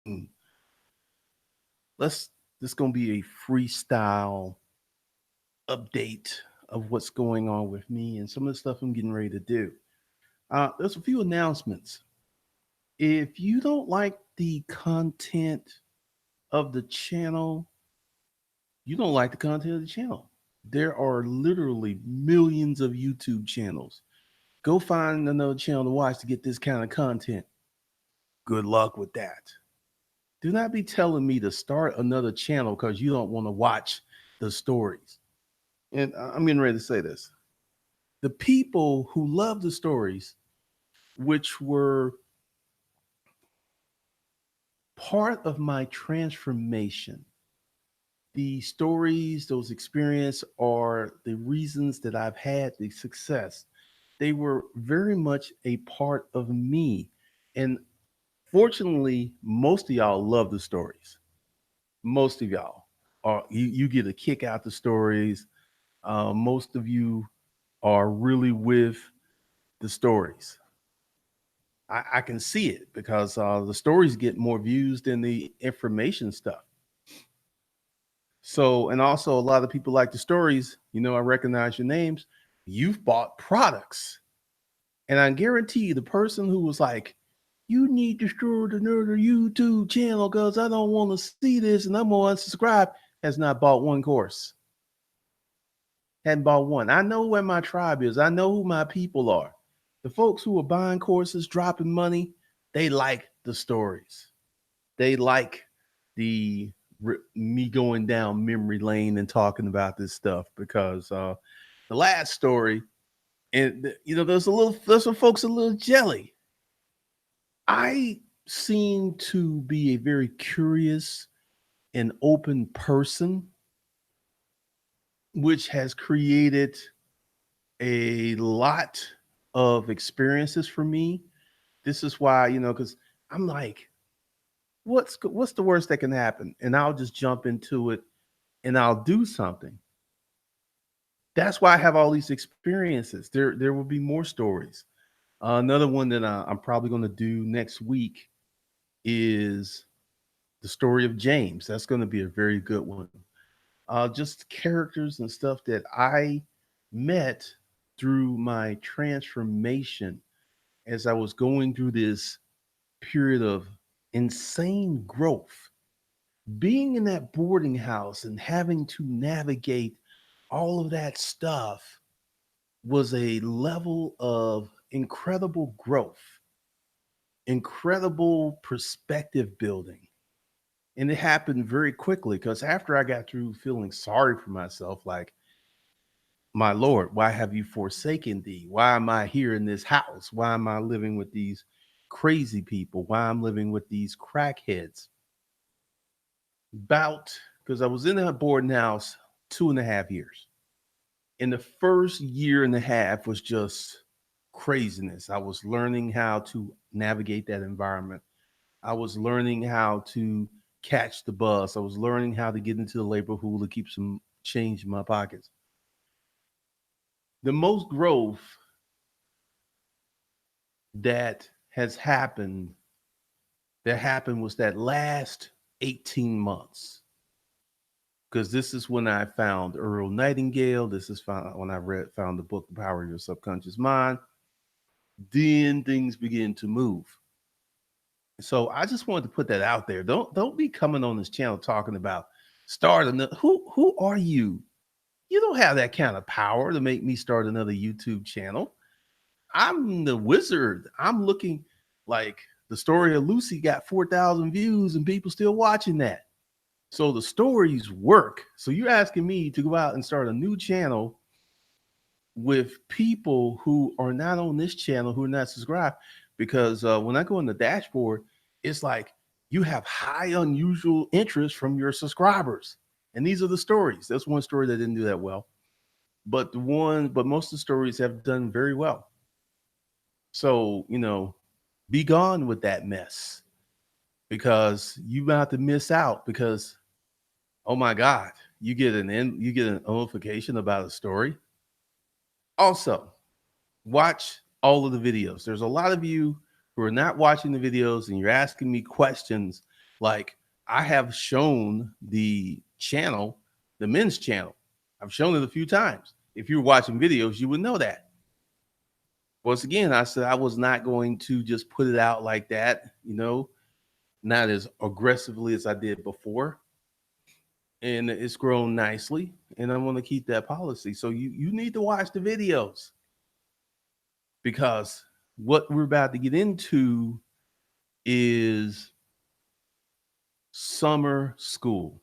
Mm, let's this gonna be a freestyle update of what's going on with me and some of the stuff I'm getting ready to do. There's a few announcements. If you don't like the content of the channel, you don't like the content of the channel. There are literally millions of YouTube channels. Go find another channel to watch to get this kind of content. Good luck with that. Do not be telling me to start another channel because you don't want to watch the stories. And I'm getting ready to say this. The people who love the stories, which were part of my transformation, the stories, those experiences are the reasons that I've had the success. They were very much a part of me. And fortunately, most of y'all love the stories. Most of y'all are you get a kick out the stories. Most of you are really with the stories. I can see it because the stories get more views than the information stuff. So, and also a lot of people like the stories. I recognize your names. You've bought products, and I guarantee you, the person who was like, "You need to start another YouTube channel because I don't want to see this and I'm gonna unsubscribe," has not bought one course. Hadn't bought one. I know where my tribe is. I know who my people are. The folks who are buying courses, dropping money, they like the stories. They like the me going down memory lane and talking about this stuff because the last story, and there's some folks a little jelly. I seem to be a very curious and open person, which has created a lot of experiences for me. This is why, because I'm like, what's the worst that can happen? And I'll just jump into it and I'll do something. That's why I have all these experiences. There will be more stories. Another one that I'm probably going to do next week is the story of James. That's going to be a very good one. Just characters and stuff that I met through my transformation as I was going through this period of insane growth. Being in that boarding house and having to navigate all of that stuff was a level of incredible growth, incredible perspective building. And it happened very quickly because after I got through feeling sorry for myself, like, my Lord, why have you forsaken thee? Why am I here in this house? Why am I living with these crazy people? Why I'm living with these crackheads? About because I was in that boarding house 2.5 years. In the first year and a half was just craziness. I was learning how to navigate that environment. I was learning how to catch the bus. I was learning how to get into the labor pool to keep some change in my pockets. The most growth that has happened was that last 18 months. Because this is when I found Earl Nightingale. This is when I found the book, The Power of Your Subconscious Mind. Then things begin to move. So I just wanted to put that out there. Don't be coming on this channel talking about starting. Who are you? You don't have that kind of power to make me start another YouTube channel. I'm the wizard. I'm looking like the story of Lucy got 4,000 views and people still watching that. So the stories work. So you're asking me to go out and start a new channel with people who are not on this channel, who are not subscribed. Because when I go in the dashboard, it's like you have high unusual interest from your subscribers. And these are the stories. That's one story that didn't do that well. But most of the stories have done very well. So, be gone with that mess because you about to miss out because oh my God, you get an notification about a story. Also, watch all of the videos. There's a lot of you who are not watching the videos and you're asking me questions Like I have shown the channel, the men's channel. I've shown it a few times. If you're watching videos, you would know that. Once again, I said I was not going to just put it out like that, not as aggressively as I did before. And it's grown nicely. And I want to keep that policy. So you need to watch the videos because what we're about to get into is summer school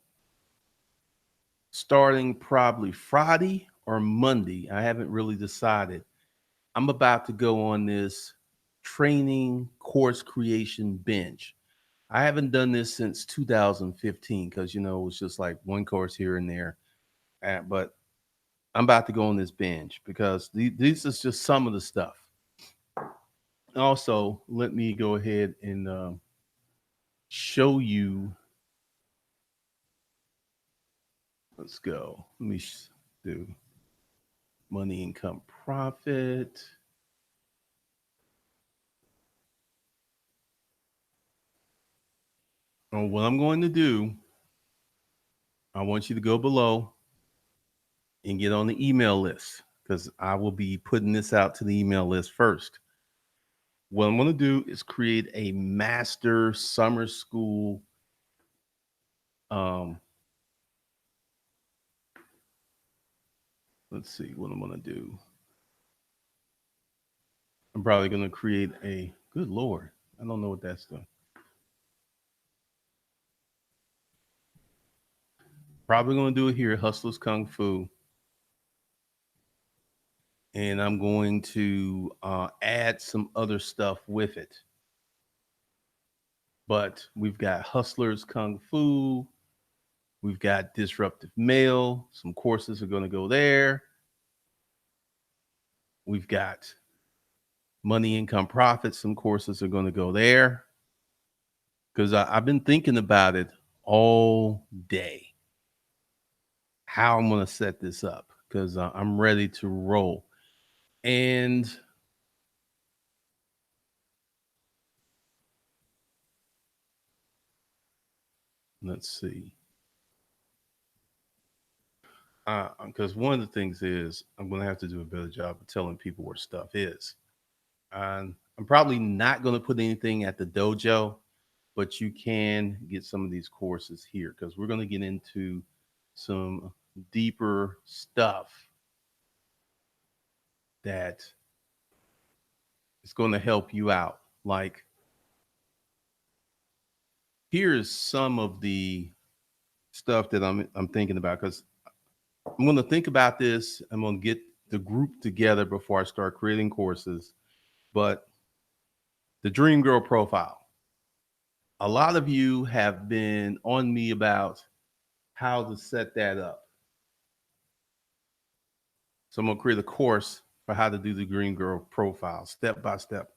starting probably Friday or Monday. I haven't really decided. I'm about to go on this training course creation binge. I haven't done this since 2015 because, it was just like one course here and there. But I'm about to go on this binge because this is just some of the stuff. Also, let me go ahead and show you. Let's go. Let me do money, income, profit. And what I'm going to do, I want you to go below and get on the email list because I will be putting this out to the email list first. What I'm going to do is create a master summer school um, let's see what I'm going to do. I'm probably going to create a good Lord. I don't know what that's doing. Probably going to do it here at Hustlers Kung Fu. And I'm going to add some other stuff with it. But we've got Hustlers Kung Fu. We've got Disruptive Mail. Some courses are going to go there. We've got Money, Income, Profit. Some courses are going to go there. Because I've been thinking about it all day. How I'm going to set this up. Because I'm ready to roll. And let's see. Because one of the things is I'm going to have to do a better job of telling people where stuff is. I'm probably not going to put anything at the dojo, but you can get some of these courses here because we're going to get into some deeper stuff that is going to help you out. Like, here's some of the stuff that I'm thinking about because I'm going to think about this. I'm going to get the group together before I start creating courses. But the Dream Girl profile. A lot of you have been on me about how to set that up. So I'm going to create a course for how to do the Dream Girl profile step by step.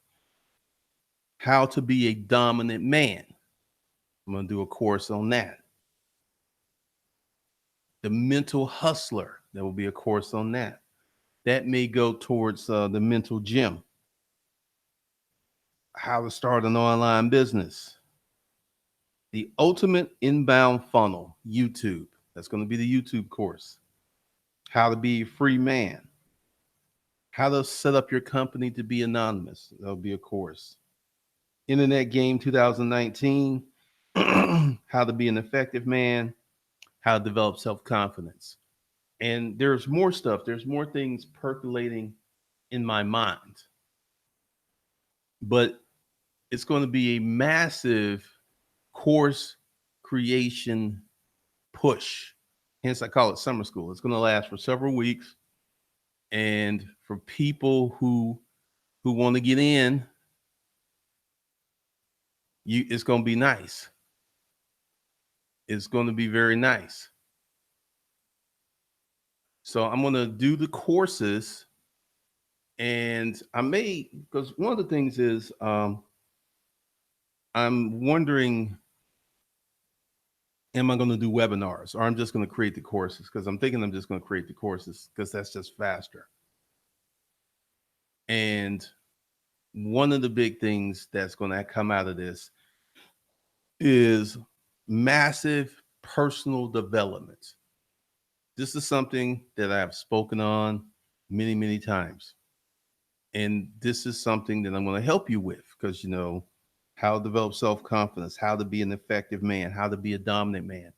How to be a dominant man. I'm going to do a course on that. The mental hustler. There will be a course on that. That may go towards the mental gym. How to start an online business. The ultimate inbound funnel, YouTube. That's going to be the YouTube course. How to be a free man. How to set up your company to be anonymous. That'll be a course. Internet Game 2019. How to be an effective man. How to develop self-confidence. And there's more stuff. There's more things percolating in my mind. But it's going to be a massive course creation push. Hence, I call it summer school. It's going to last for several weeks. And for people who want to get in, it's going to be nice. It's going to be very nice. So I'm going to do the courses, and I may, because one of the things is I'm wondering, am I going to do webinars, or I'm just going to create the courses? Because I'm thinking I'm just going to create the courses because that's just faster. And one of the big things that's going to come out of this is massive personal development. This is something that I've spoken on many, many times. And this is something that I'm going to help you with because, how to develop self confidence, how to be an effective man, how to be a dominant man.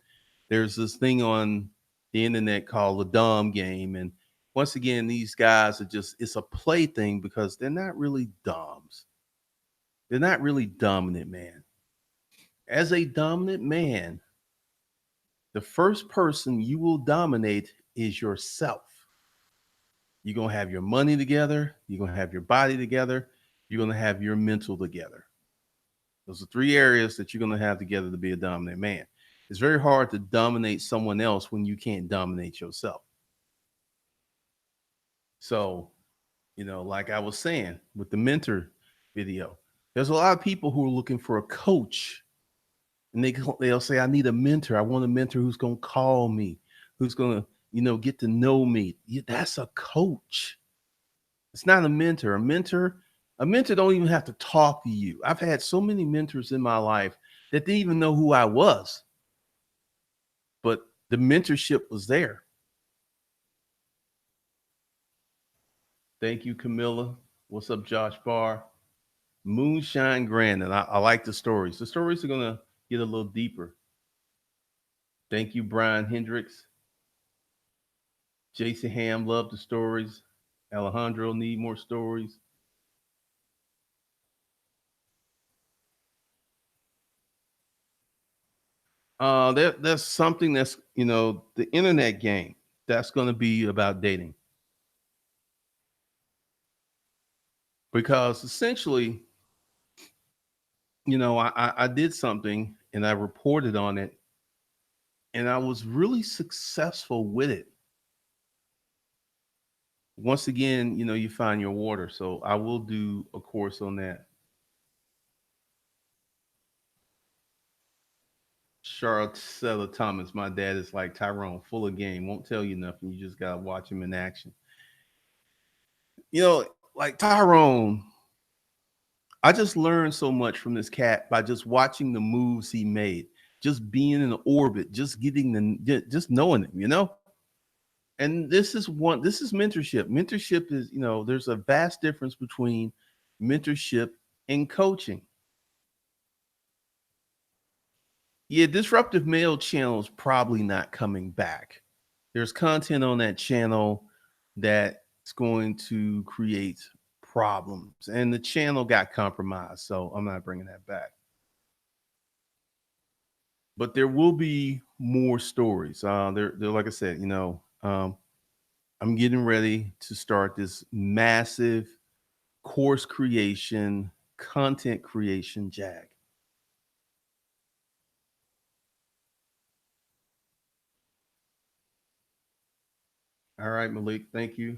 There's this thing on the internet called the Dom game. And once again, these guys are just, it's a play thing because they're not really Doms. They're not really dominant man. As a dominant man, the first person you will dominate is yourself. You're going to have your money together. You're going to have your body together. You're going to have your mental together. Those are three areas that you're going to have together to be a dominant man. It's very hard to dominate someone else when you can't dominate yourself. So, like I was saying with the mentor video, there's a lot of people who are looking for a coach and they'll say, I need a mentor. I want a mentor who's going to call me, who's going to, get to know me. Yeah, that's a coach. It's not a mentor. A mentor don't even have to talk to you. I've had so many mentors in my life that didn't even know who I was, but the mentorship was there. Thank you, Camilla. What's up, Josh Barr? Moonshine Grand. And I like the stories. The stories are going to get a little deeper. Thank you, Brian Hendricks. Jason Ham, love the stories. Alejandro, need more stories. There's something that's, the internet game that's going to be about dating. Because essentially, I did something and I reported on it and I was really successful with it. Once again, you find your water. So I will do a course on that. Charlotte Thomas, my dad is like Tyrone, full of game, won't tell you nothing. You just gotta watch him in action. Like Tyrone, I just learned so much from this cat by just watching the moves he made, just being in the orbit, just getting just knowing him. And this is mentorship. Mentorship is, there's a vast difference between mentorship and coaching. Yeah, Disruptive Male channel is probably not coming back. There's content on that channel that's going to create problems, and the channel got compromised, so I'm not bringing that back. But there will be more stories. They're like I said, I'm getting ready to start this massive course creation, content creation jag. All right, Malik, thank you.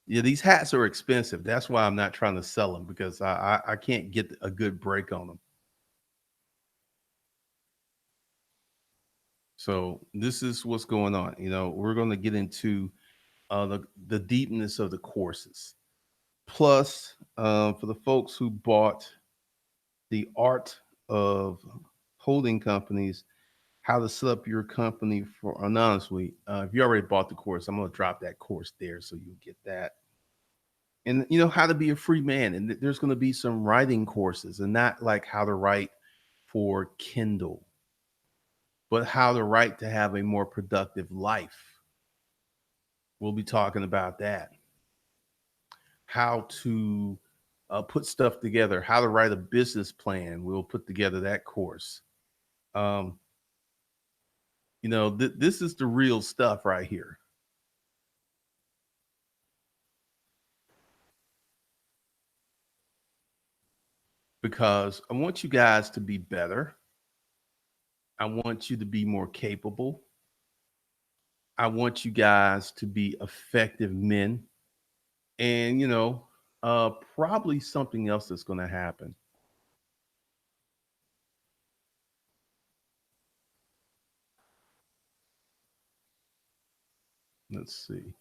Yeah, these hats are expensive. That's why I'm not trying to sell them because I can't get a good break on them. So this is what's going on. We're going to get into the deepness of the courses. Plus, for the folks who bought the art of holding companies, how to set up your company for anonymously. If you already bought the course, I'm going to drop that course there so you'll get that. And how to be a free man. And there's going to be some writing courses, and not like how to write for Kindle, but how to write to have a more productive life. We'll be talking about that. How to put stuff together, how to write a business plan. We'll put together that course. Um, this is the real stuff right here. Because I want you guys to be better. I want you to be more capable. I want you guys to be effective men. And, probably something else that's going to happen. Let's see.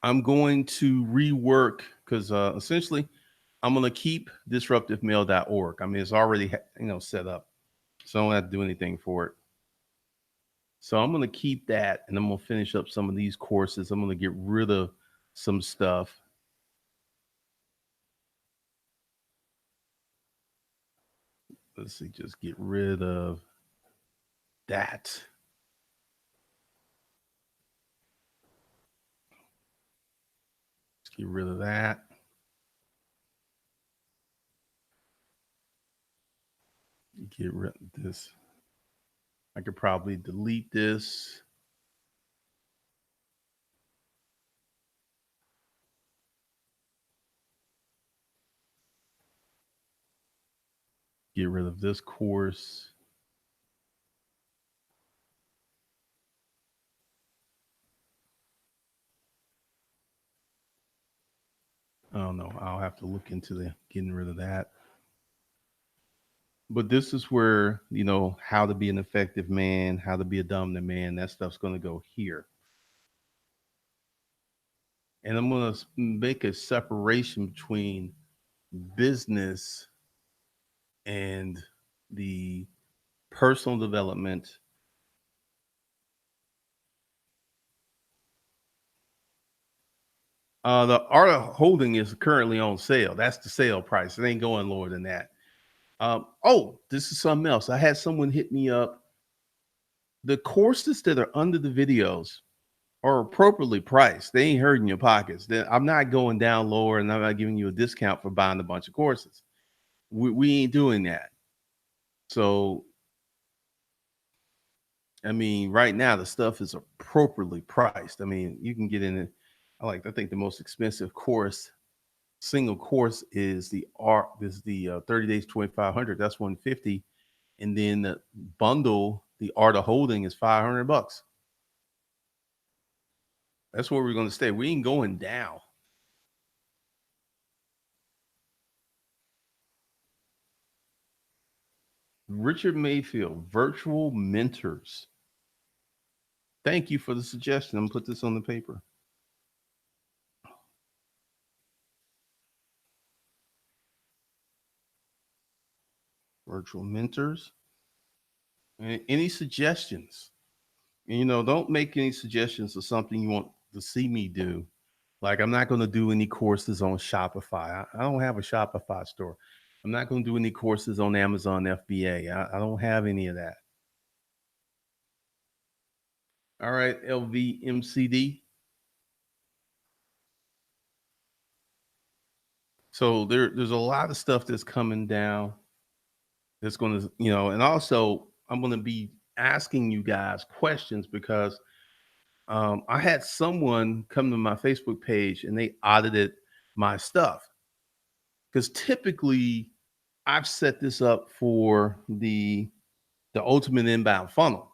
I'm going to rework because essentially I'm gonna keep disruptivemail.org. I mean, it's already set up, so I don't have to do anything for it. So I'm gonna keep that, and I'm gonna finish up some of these courses. I'm gonna get rid of some stuff. Let's see, just get rid of that. Let's get rid of that. Get rid of this. I could probably delete this. Get rid of this course. I don't know. I'll have to look into the getting rid of that. But this is where, how to be an effective man, how to be a dominant man, that stuff's going to go here. And I'm going to make a separation between business and the personal development. The art of holding is currently on sale. That's the sale price. It ain't going lower than that. Oh, this is something else. I had someone hit me up. The courses that are under the videos are appropriately priced. They ain't hurting your pockets. I'm not going down lower, and I'm not giving you a discount for buying a bunch of courses. We ain't doing that. So, I mean, right now the stuff is appropriately priced. I mean, you can get in it. I think the most expensive course, single course, is the art. Is the 30 days 2500. That's 150, and then the bundle, the art of holding, is $500. That's where we're going to stay. We ain't going down. Richard Mayfield, virtual mentors. Thank you for the suggestion. I'm gonna put this on the paper. Virtual mentors. Any suggestions? Don't make any suggestions of something you want to see me do. Like, I'm not going to do any courses on Shopify. I don't have a Shopify store. I'm not going to do any courses on Amazon FBA. I don't have any of that. All right, LVMCD. So there's a lot of stuff that's coming down. That's going to, and also I'm going to be asking you guys questions because I had someone come to my Facebook page and they audited my stuff because typically I've set this up for the ultimate inbound funnel.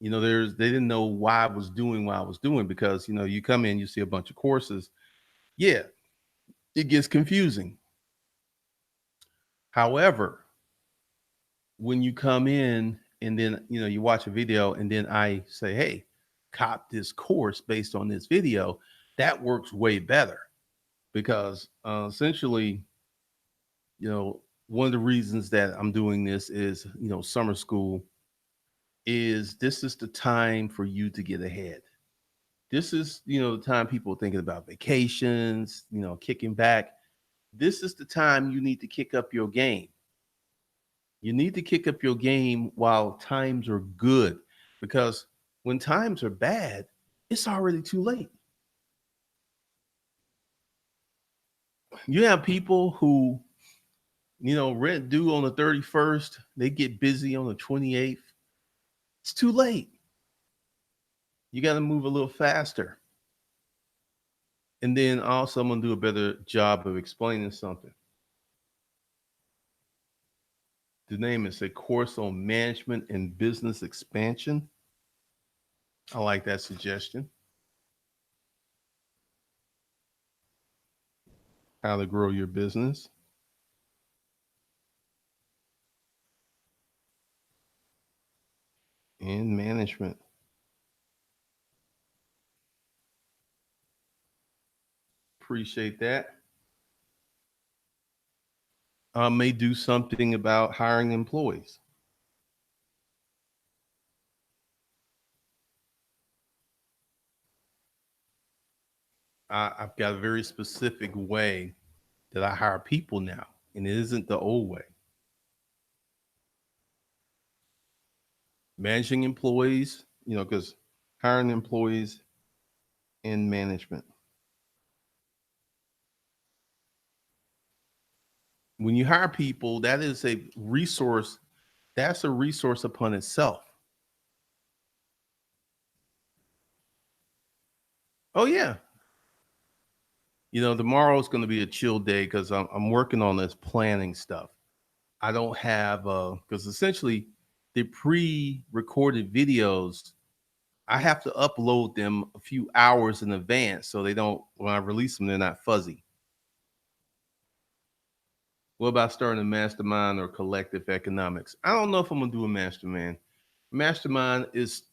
They didn't know why I was doing what I was doing because you come in, you see a bunch of courses. Yeah, it gets confusing. However, when you come in and then you watch a video and then I say, hey, cop this course based on this video, that works way better because essentially, one of the reasons that I'm doing this is, summer school is this is the time for you to get ahead. This is, the time people are thinking about vacations, kicking back. This is the time you need to kick up your game. You need to kick up your game while times are good because when times are bad, it's already too late. You have people who, rent due on the 31st, they get busy on the 28th. It's too late. You got to move a little faster. And then also, I'm going to do a better job of explaining something. The name is a course on management and business expansion. I like that suggestion. How to grow your business and management. Appreciate that. may do something about hiring employees. I've got a very specific way that I hire people now, and it isn't the old way. Managing employees, because hiring employees in management. When you hire people, that is a resource. That's a resource upon itself. Oh yeah, tomorrow is going to be a chill day because I'm working on this planning stuff. I don't have because essentially the pre-recorded videos I have to upload them a few hours in advance so they don't when I release them they're not fuzzy. What about starting a mastermind or collective economics? I don't know if I'm gonna do a mastermind. Mastermind is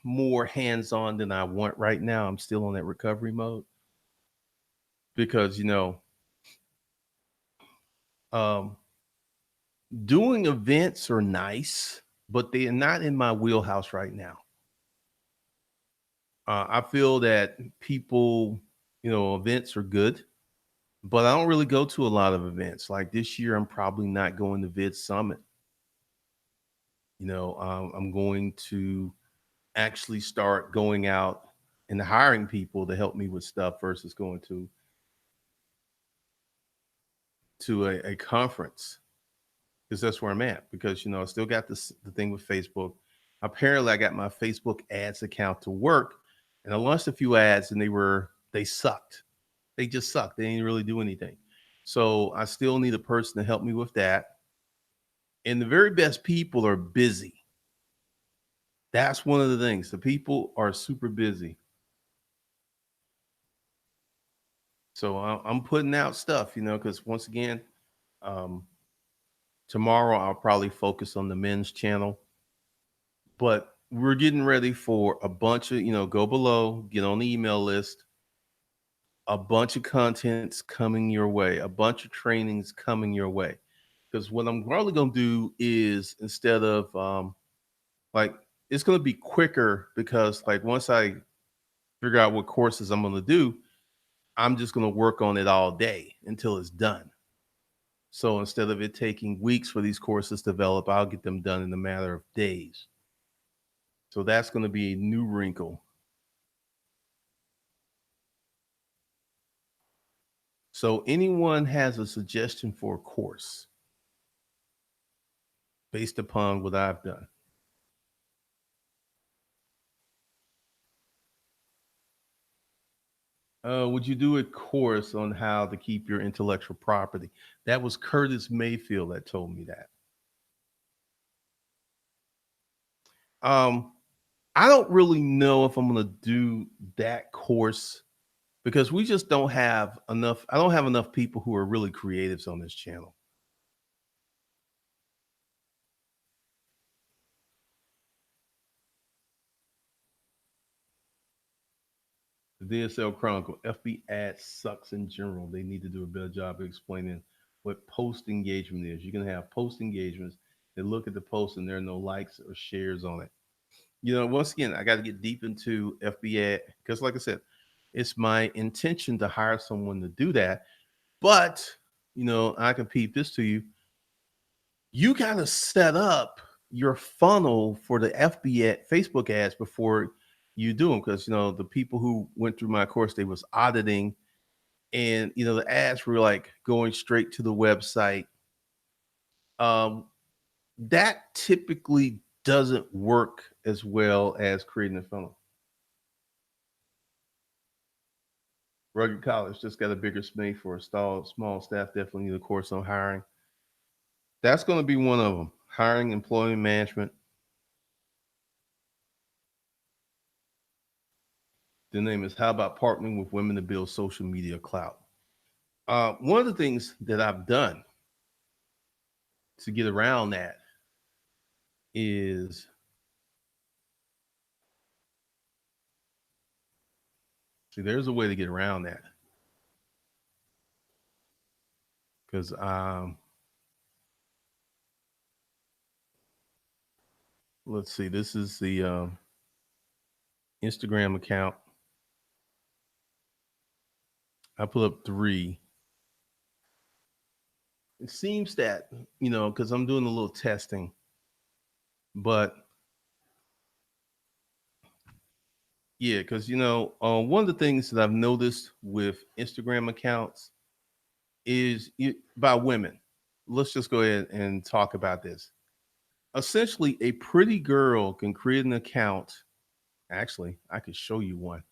more hands-on than I want right now. I'm still on that recovery mode because um, doing events are nice, but they are not in my wheelhouse right now. I feel that people, events are good, but I don't really go to a lot of events. Like this year, I'm probably not going to Vid Summit. I'm going to actually start going out and hiring people to help me with stuff versus going to a conference because that's where I'm at. Because I still got the thing with Facebook. Apparently, I got my Facebook ads account to work, and I launched a few ads, and they sucked. They just sucked. They didn't really do anything. So I still need a person to help me with that. And the very best people are busy. That's one of the things. The people are super busy. So I'm putting out stuff, because once again, um, tomorrow I'll probably focus on the men's channel. But we're getting ready for a bunch of, go below, get on the email list, a bunch of contents coming your way, a bunch of trainings coming your way. Because what I'm probably going to do is instead of like, it's going to be quicker because like once I figure out what courses I'm going to do, I'm just going to work on it all day until it's done. So instead of it taking weeks for these courses to develop, I'll get them done in a matter of days. So that's going to be a new wrinkle. So anyone has a suggestion for a course based upon what I've done? Would you do a course on how to keep your intellectual property? That was Curtis Mayfield that told me that. Um, I don't really know if I'm going to do that course because we just don't have enough. I don't have enough people who are really creatives on this channel. The DSL Chronicle, FB ads sucks in general. They need to do a better job of explaining what post engagement is. You can have post engagements. They look at the post and there are no likes or shares on it. Once again, I got to get deep into FB ad because, like I said, it's my intention to hire someone to do that. But I can peep this to you. You got to set up your funnel for the FB ad, Facebook ads before you do them because the people who went through my course they was auditing and the ads were like going straight to the website. Um, that typically doesn't work as well as creating a funnel. Rugged College just got a bigger space for a small staff. Definitely need a course on hiring. That's going to be one of them. Hiring, employment management. The name is How About Partnering with Women to Build Social Media Clout. One of the things that I've done to get around that is see, there's a way to get around that because Let's see. This is the Instagram account. I put up three. It seems that, because I'm doing a little testing, but yeah, because, one of the things that I've noticed with Instagram accounts is by women. Let's just go ahead and talk about this. Essentially, a pretty girl can create an account. Actually, I could show you one.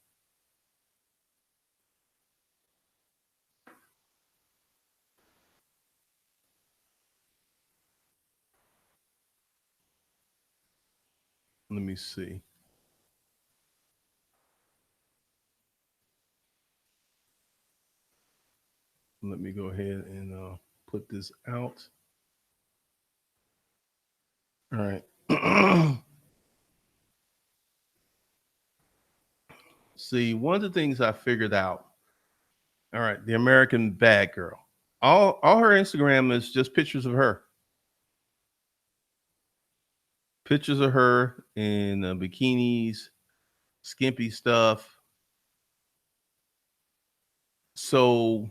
Let me see. Let me go ahead and put this out. All right. See, one of the things I figured out. All right, the American Bad Girl. All her Instagram is just pictures of her. Pictures of her in bikinis, skimpy stuff. So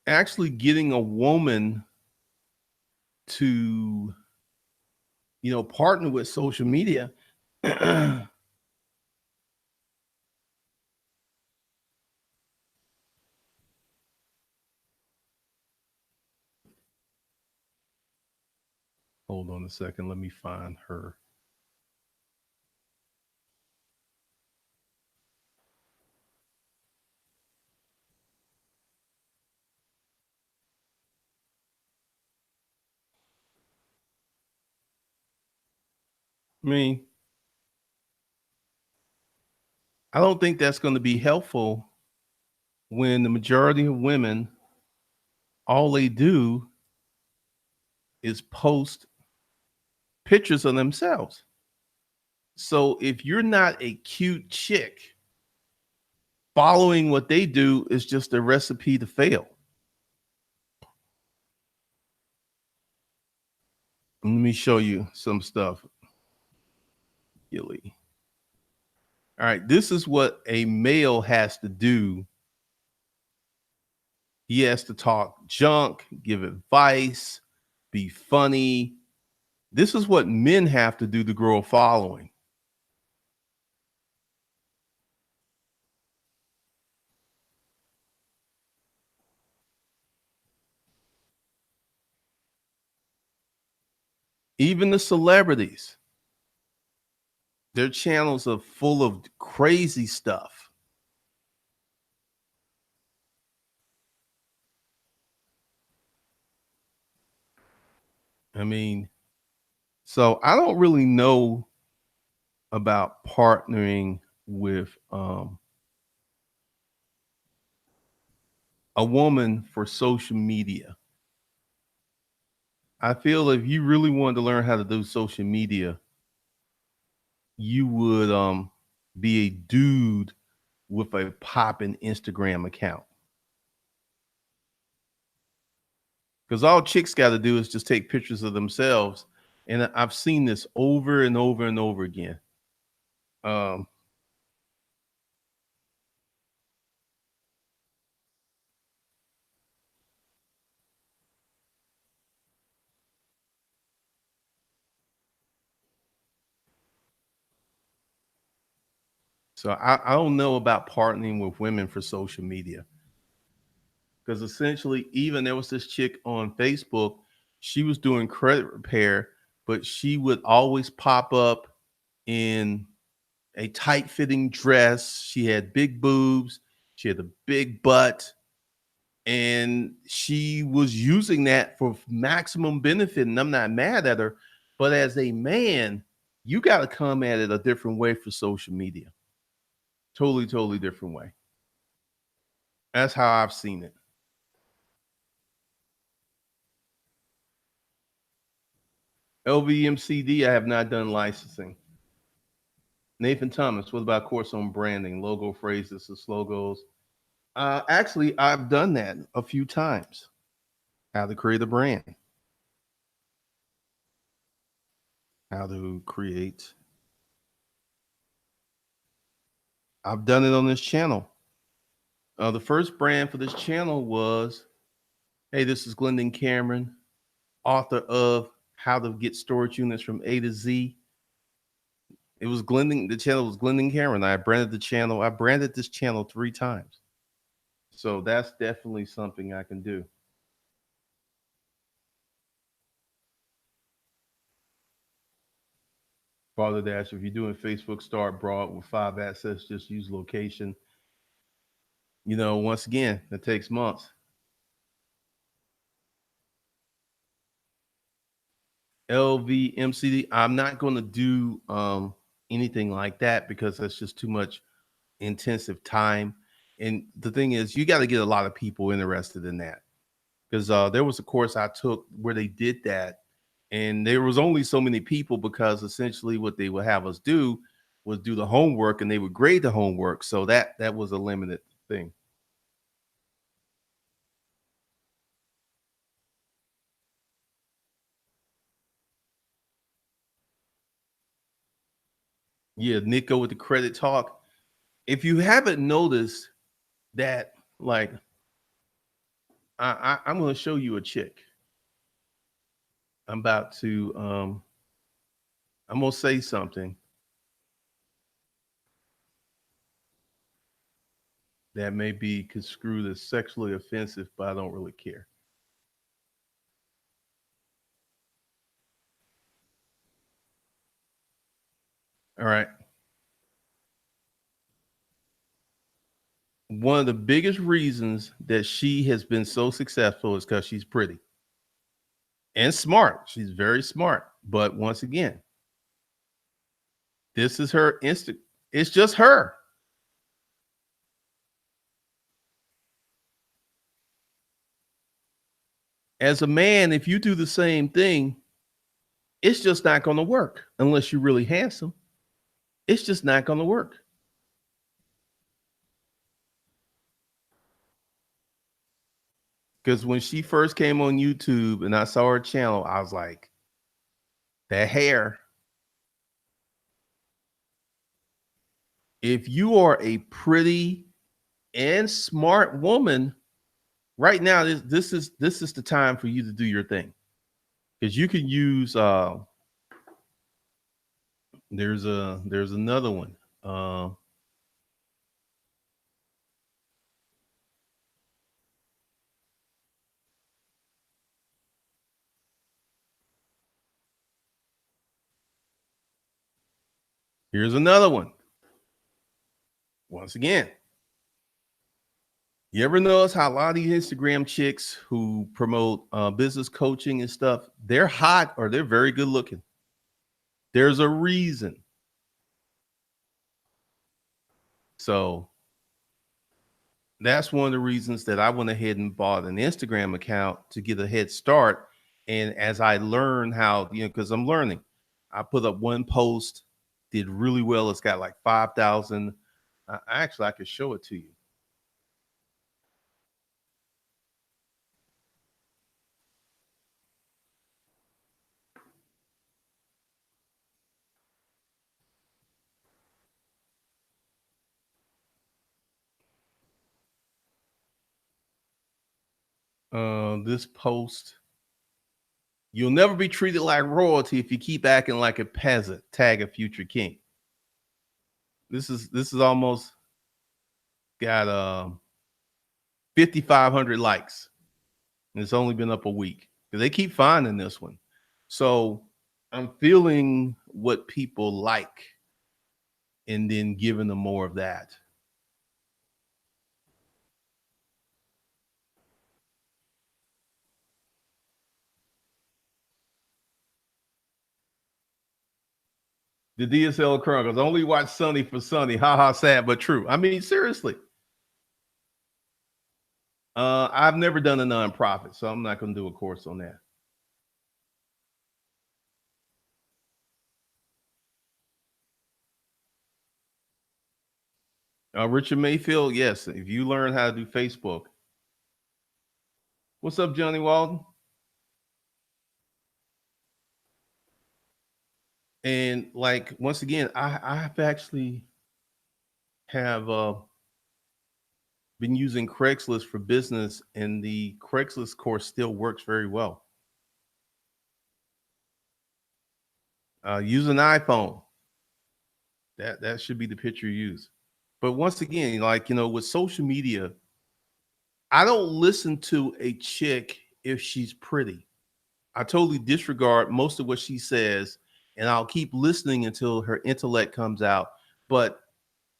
actually getting a woman to, partner with social media. Hold on a second. Let me find her. I mean, I don't think that's going to be helpful when the majority of women, all they do is post pictures of themselves. So if you're not a cute chick, following what they do is just a recipe to fail. Let me show you some stuff. Gilly. All right, this is what a male has to do. He has to talk junk, give advice, be funny. This is what men have to do to grow a following. Even the celebrities, their channels are full of crazy stuff. I mean, so I don't really know about partnering with a woman for social media. I feel if you really wanted to learn how to do social media, you would be a dude with a popping Instagram account. Because all chicks got to do is just take pictures of themselves. And I've seen this over and over and over again. Um, so I don't know about partnering with women for social media. Because essentially, even there was this chick on Facebook, she was doing credit repair, but she would always pop up in a tight fitting dress. She had big boobs, she had a big butt, and she was using that for maximum benefit. And I'm not mad at her, but as a man, you got to come at it a different way for social media. Totally, totally different way. That's how I've seen it. LVMCD, I have not done licensing. Nathan Thomas, what about course on branding, logo phrases, and logos? Actually, I've done that a few times. How to create a brand. how to create. I've done it on this channel. The first brand for this channel was, hey, this is Glendon Cameron, author of How to Get Storage Units from A to Z. It was Glendon, the channel was Glendon Cameron. I branded the channel. I branded this channel 3 times. So that's definitely something I can do. Father Dash, if you're doing Facebook, start broad with 5 assets, just use location. Once again, it takes months. LVMCD, I'm not going to do anything like that because that's just too much intensive time. And the thing is, you got to get a lot of people interested in that because there was a course I took where they did that, and there was only so many people because essentially what they would have us do was do the homework, and they would grade the homework. So that was a limited thing. Yeah, Nico with the credit talk. If you haven't noticed that, like, I'm going to show you a chick. I'm about to I'm gonna say something that may be construed as sexually offensive, but I don't really care. All right. One of the biggest reasons that she has been so successful is because she's pretty and smart. She's very smart. But once again, this is her instant. It's just her. As a man, if you do the same thing, it's just not going to work unless you're really handsome. It's just not going to work. Because when she first came on YouTube and I saw her channel, I was like, that hair. If you are a pretty and smart woman, right now this is the time for you to do your thing. Because you can use there's another one. Here's another one. Once again, you ever notice how a lot of these Instagram chicks who promote business coaching and stuff, they're hot or they're very good looking. There's a reason. So that's one of the reasons that I went ahead and bought an Instagram account to get a head start. And as I learn how, because I'm learning, I put up one post, did really well. It's got like 5,000. Actually, I could show it to you. This post, you'll never be treated like royalty if you keep acting like a peasant. Tag a future king. This is almost got 5,500 likes. And it's only been up a week because they keep finding this one. So I'm feeling what people like and then giving them more of that. The DSL Chronicles only watch Sunny for Sunny. Ha ha, sad but true. I mean, seriously. I've never done a nonprofit, so I'm not going to do a course on that. Richard Mayfield, yes. If you learn how to do Facebook, what's up, Johnny Walden? And like once again, I have actually have been using Craigslist for business, and the Craigslist course still works very well. Use an iPhone. That should be the picture you use. But once again, like with social media, I don't listen to a chick if she's pretty. I totally disregard most of what she says, and I'll keep listening until her intellect comes out. But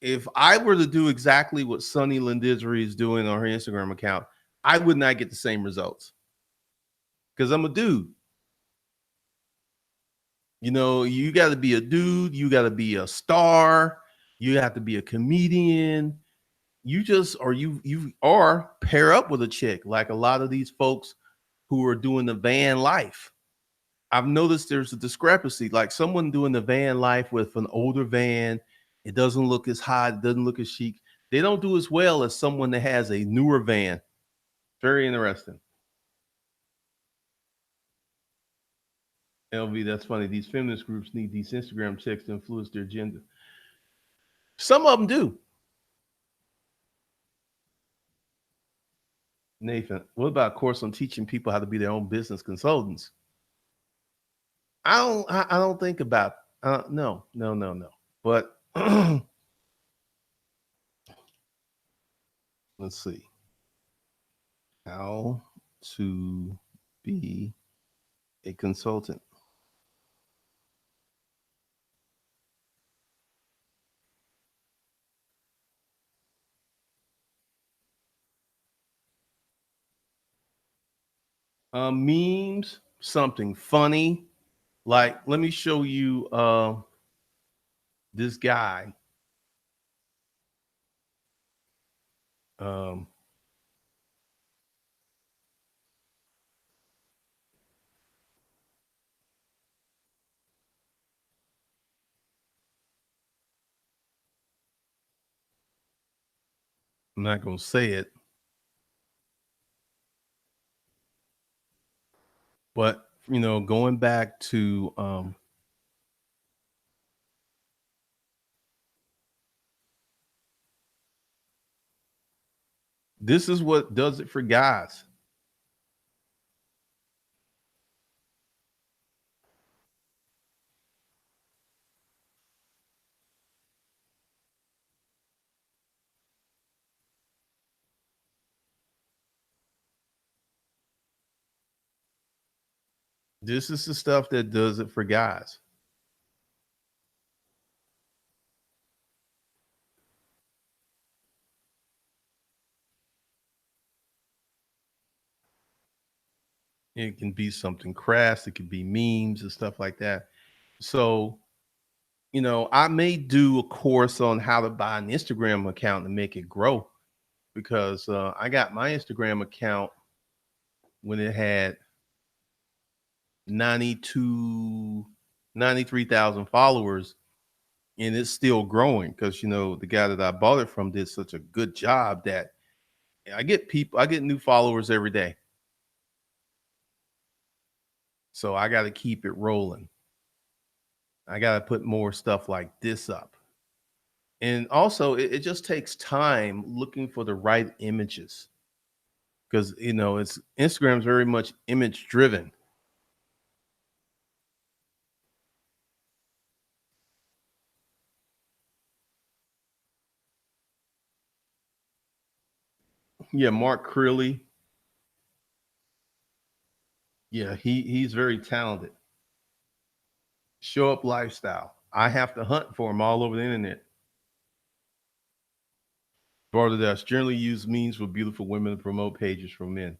if I were to do exactly what Sunny Lindisry is doing on her Instagram account, I would not get the same results because I'm a dude. You got to be a dude. You got to be a star. You have to be a comedian. You are pair up with a chick like a lot of these folks who are doing the van life. I've noticed there's a discrepancy. Like someone doing the van life with an older van, it doesn't look as hot, it doesn't look as chic. They don't do as well as someone that has a newer van. Very interesting. LV, that's funny. These feminist groups need these Instagram chicks to influence their agenda. Some of them do. Nathan, what about a course on teaching people how to be their own business consultants? I don't think about no, no, no, no. But let's see. How to be a consultant. Memes, something funny. Like, let me show you this guy. Um, I'm not gonna say it, but going back to this is what does it for guys. This is the stuff that does it for guys. It can be something crass. It could be memes and stuff like that. So, I may do a course on how to buy an Instagram account and make it grow because I got my Instagram account when it had 92, 93,000 followers, and it's still growing because the guy that I bought it from did such a good job that I get new followers every day. So I got to keep it rolling. I got to put more stuff like this up. And also, it just takes time looking for the right images because it's Instagram's very much image driven. Yeah, Mark Curley. Yeah, he's very talented. Show up lifestyle. I have to hunt for him all over the internet. Bardash generally use means for beautiful women to promote pages for men.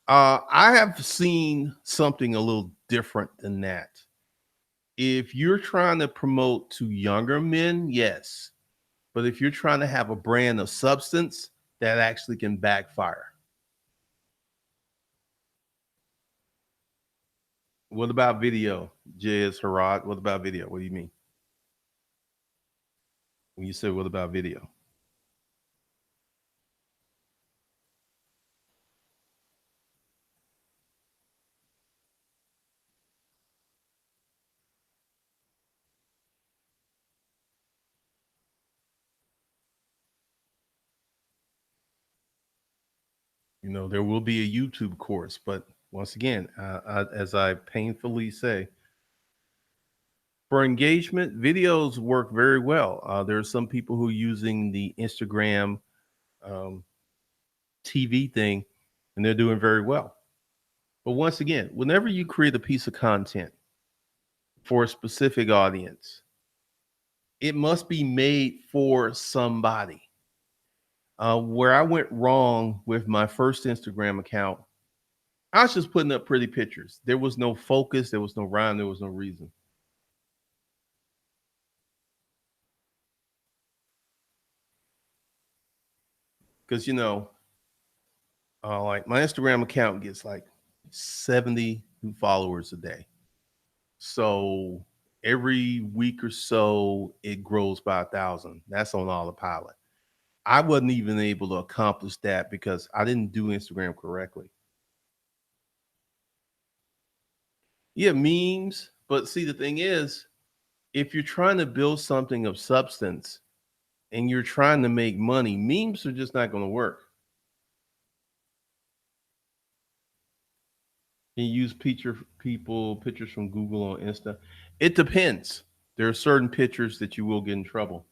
I have seen something a little different than that. If you're trying to promote to younger men, yes. But if you're trying to have a brand of substance, that actually can backfire. What about video, Jez Harad? What about video? What do you mean when you say what about video? There will be a YouTube course, but once again, as I painfully say, for engagement, videos work very well. There are some people who are using the Instagram um, TV thing, and they're doing very well. But once again, whenever you create a piece of content for a specific audience, it must be made for somebody. Where I went wrong with my first Instagram account, I was just putting up pretty pictures. There was no focus, there was no rhyme, there was no reason. Because like my Instagram account gets like 70 new followers a day. So every week or so, it grows by 1,000. That's on autopilot. I wasn't even able to accomplish that because I didn't do Instagram correctly. Yeah, memes. But see, the thing is, if you're trying to build something of substance and you're trying to make money, memes are just not going to work. Can you use pictures from Google on Insta? It depends. There are certain pictures that you will get in trouble.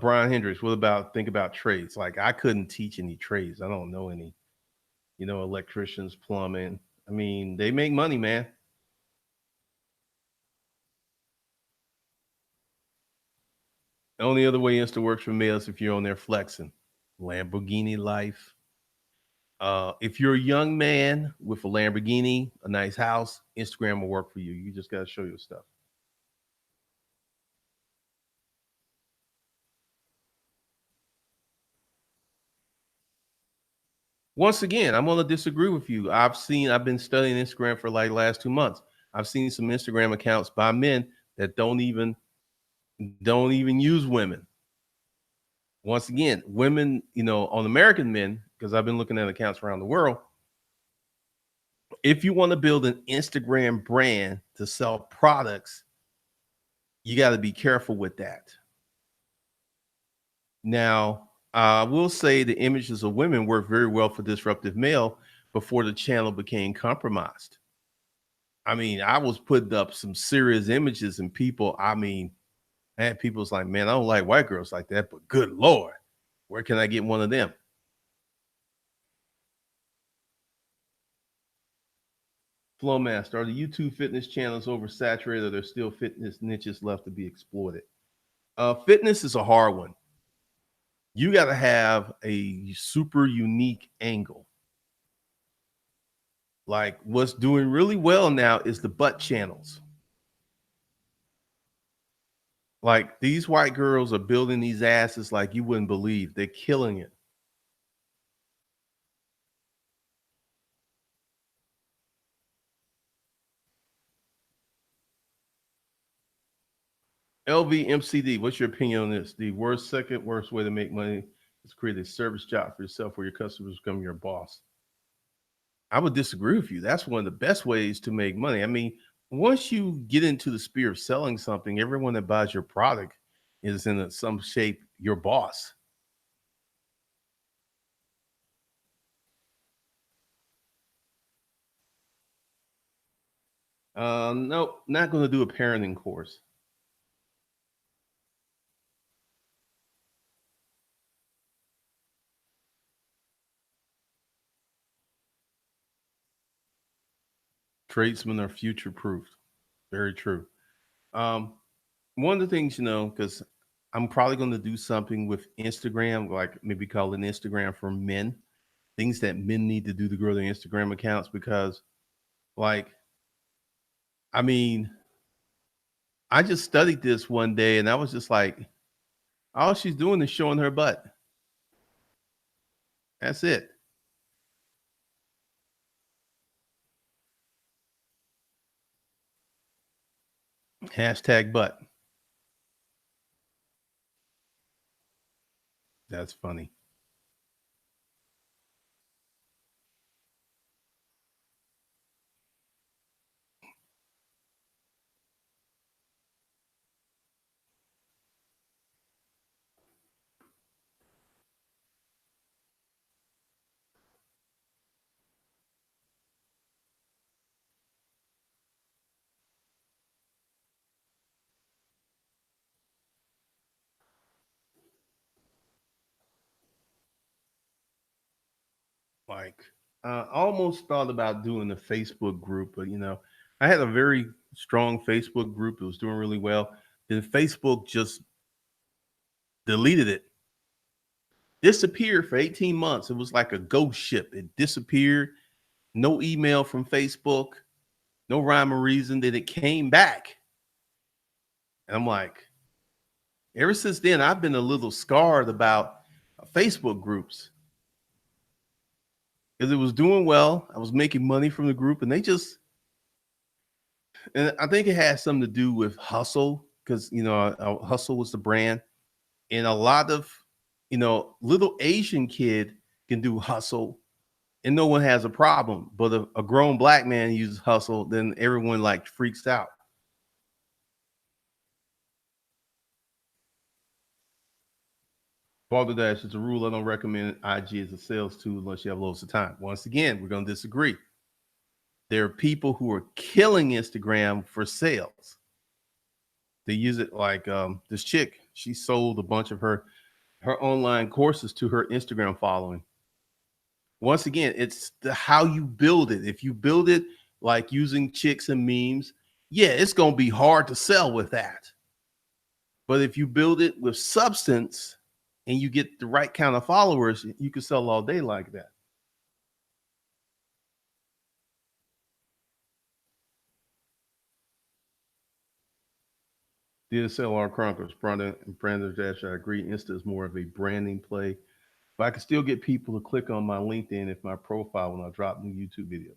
Brian Hendricks, what about think about trades? Like I couldn't teach any trades. I don't know any, electricians, plumbing. I mean, they make money, man. The only other way Insta works for males if you're on there flexing. Lamborghini life. If you're a young man with a Lamborghini, a nice house, Instagram will work for you. You just got to show your stuff. Once again, I'm going to disagree with you. I've been studying Instagram for like last 2 months. I've seen some Instagram accounts by men that don't even use women. Once again, women, on American men, because I've been looking at accounts around the world. If you want to build an Instagram brand to sell products, you got to be careful with that. Now, I will say the images of women work very well for disruptive male before the channel became compromised. I mean, I was putting up some serious images and people, I mean, I had people's like, man, I don't like white girls like that, but good Lord, where can I get one of them? Flowmaster, are the YouTube fitness channels oversaturated or there's still fitness niches left to be exploited? Fitness is a hard one. You got to have a super unique angle. Like what's doing really well now is the butt channels. Like these white girls are building these asses like you wouldn't believe. They're killing it. LVMCD, what's your opinion on this? The second worst way to make money is create a service job for yourself where your customers become your boss. I would disagree with you. That's one of the best ways to make money. I mean, once you get into the sphere of selling something, everyone that buys your product is some shape your boss. No, not going to do a parenting course. Tradesmen are future proof. Very true. Um, One of the things, because I'm probably going to do something with Instagram, like maybe call it Instagram for men, things that men need to do to grow their Instagram accounts. Because, like, I mean, I just studied this one day and I was just like, all she's doing is showing her butt. That's it. Hashtag butt. That's funny. Like, I almost thought about doing a Facebook group, but I had a very strong Facebook group. It was doing really well. Then Facebook just deleted it, disappeared for 18 months. It was like a ghost ship. It disappeared. No email from Facebook, no rhyme or reason. Then it came back. And I'm like, ever since then, I've been a little scarred about Facebook groups because it was doing well. I was making money from the group, and and I think it has something to do with Hustle because, Hustle was the brand. And a lot of, little Asian kid can do Hustle and no one has a problem. But a grown black man uses Hustle, then everyone like freaks out. Balderdash is a rule. I don't recommend IG as a sales tool unless you have loads of time. Once again, we're going to disagree. There are people who are killing Instagram for sales. They use it like this chick. She sold a bunch of her online courses to her Instagram following. Once again, it's how you build it. If you build it like using chicks and memes, yeah, it's going to be hard to sell with that. But if you build it with substance and you get the right kind of followers, you can sell all day like that. The SLR Chronicles, Brandon Dash, I agree. Insta is more of a branding play. But I can still get people to click on my LinkedIn if my profile when I drop new YouTube videos.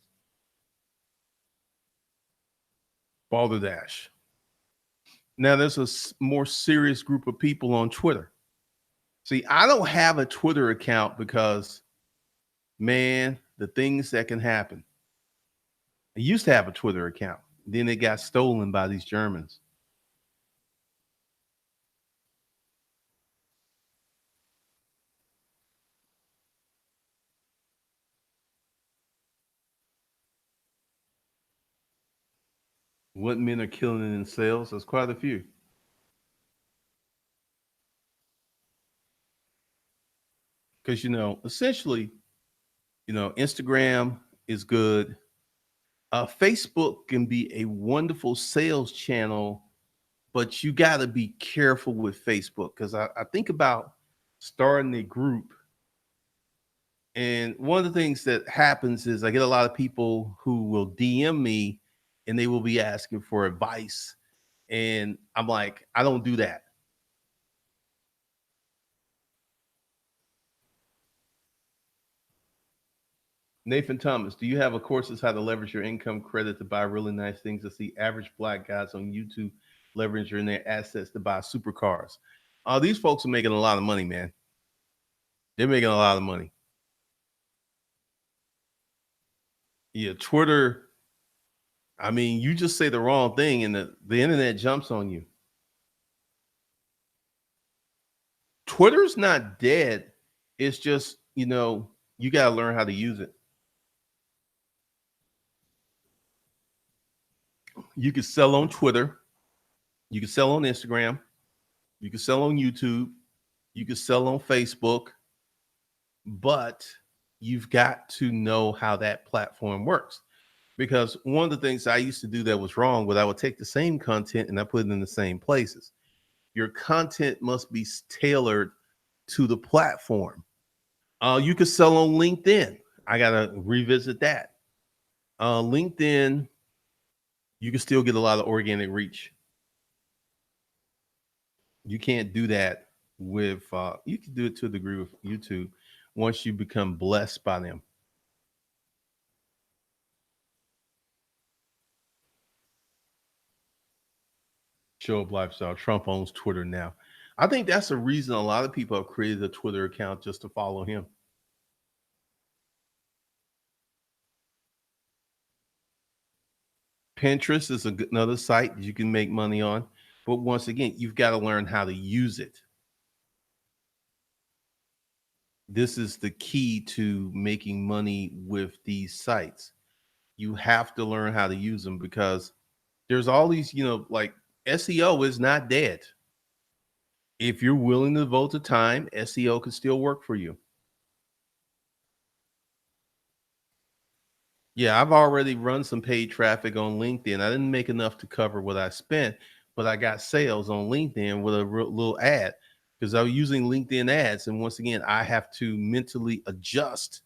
Balderdash. Now there's a more serious group of people on Twitter. See, I don't have a Twitter account because, man, the things that can happen. I used to have a Twitter account. Then it got stolen by these Germans. What men are killing it in sales? There's quite a few. Because, essentially, Instagram is good. Facebook can be a wonderful sales channel, but you got to be careful with Facebook because I think about starting a group. And one of the things that happens is I get a lot of people who will DM me and they will be asking for advice. And I'm like, I don't do that. Nathan Thomas, do you have a courses how to leverage your income credit to buy really nice things? To see average black guys on YouTube leveraging their assets to buy supercars. These folks are making a lot of money, man. They're making a lot of money. Yeah, Twitter. I mean, you just say the wrong thing and the internet jumps on you. Twitter's not dead. It's just, you got to learn how to use it. You can sell on Twitter. You can sell on Instagram. You can sell on YouTube. You can sell on Facebook. But you've got to know how that platform works. Because one of the things I used to do that was wrong was I would take the same content and I put it in the same places. Your content must be tailored to the platform. You could sell on LinkedIn. I gotta revisit that. LinkedIn, you can still get a lot of organic reach. You can't do that with. You can do it to a degree with YouTube once you become blessed by them. Show up lifestyle. Trump owns Twitter now. I think that's the reason a lot of people have created a Twitter account just to follow him. Pinterest is another site you can make money on. But once again, you've got to learn how to use it. This is the key to making money with these sites. You have to learn how to use them because there's all these, like SEO is not dead. If you're willing to devote the time, SEO can still work for you. Yeah, I've already run some paid traffic on LinkedIn. I didn't make enough to cover what I spent, but I got sales on LinkedIn with a little ad because I was using LinkedIn ads. And once again, I have to mentally adjust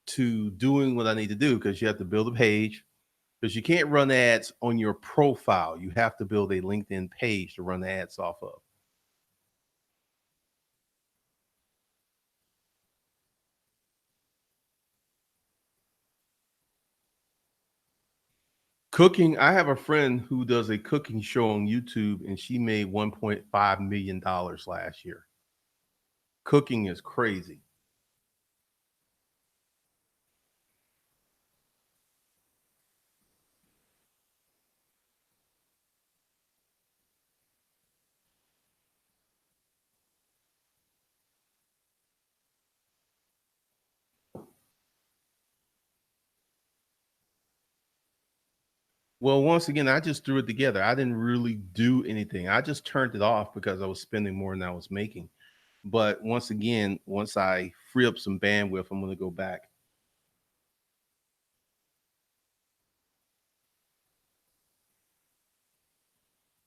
to doing what I need to do because you have to build a page because you can't run ads on your profile. You have to build a LinkedIn page to run ads off of. Cooking, I have a friend who does a cooking show on YouTube and she made $1.5 million last year. Cooking is crazy. Well, once again, I just threw it together. I didn't really do anything. I just turned it off because I was spending more than I was making. But once again, once I free up some bandwidth, I'm going to go back.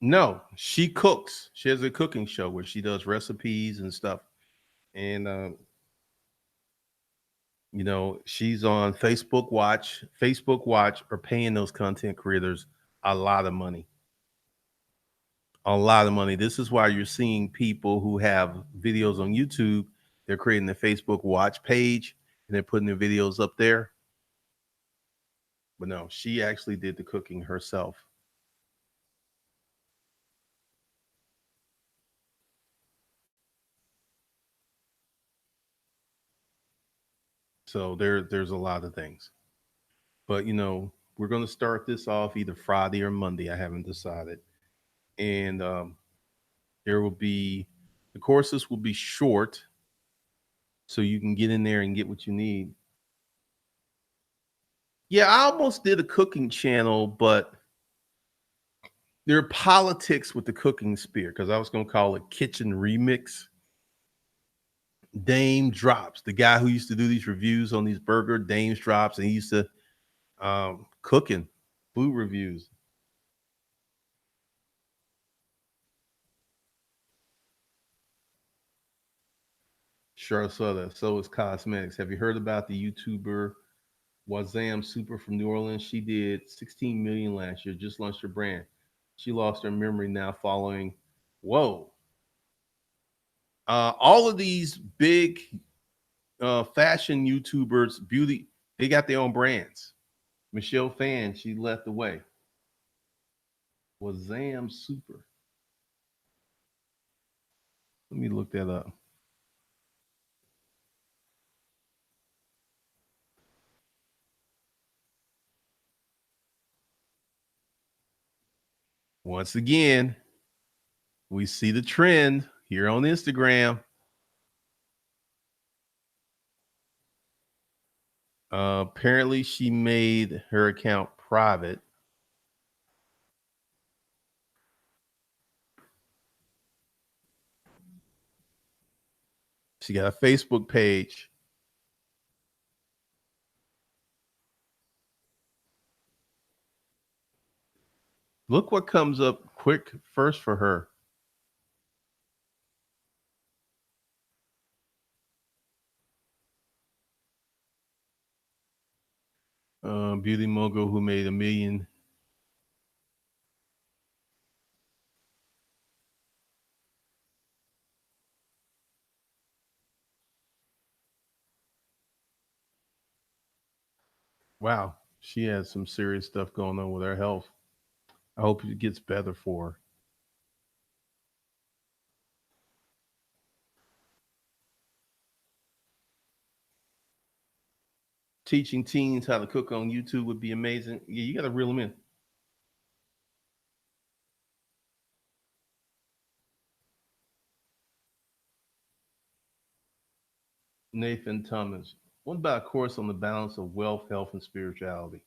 No, she cooks. She has a cooking show where she does recipes and stuff. And, she's on Facebook Watch. Facebook Watch are paying those content creators a lot of money. A lot of money. This is why you're seeing people who have videos on YouTube, they're creating a Facebook Watch page and they're putting their videos up there. But no, she actually did the cooking herself. So there's a lot of things. But we're going to start this off either Friday or Monday. I haven't decided. And there will be the courses will be short, so you can get in there and get what you need. Yeah, I almost did a cooking channel, but there are politics with the cooking spear because I was going to call it Kitchen Remix. Dame Drops, the guy who used to do these reviews on these burger, Dame's Drops, and he used to cooking food reviews. Sure, saw that. So is cosmetics. Have you heard about the YouTuber Wazam Super from New Orleans? She did 16 million last year, just launched her brand. She lost her memory now following. Whoa. All of these big fashion YouTubers, beauty, they got their own brands. Michelle Fan, she left away. Wazam Super. Let me look that up. Once again, we see the trend here on Instagram. Apparently, she made her account private. She got a Facebook page. Look what comes up quick first for her. Beauty mogul who made a million. Wow, she has some serious stuff going on with her health. I hope it gets better for her. Teaching teens how to cook on YouTube would be amazing. Yeah, you got to reel them in. Nathan Thomas. What about a course on the balance of wealth, health, and spirituality?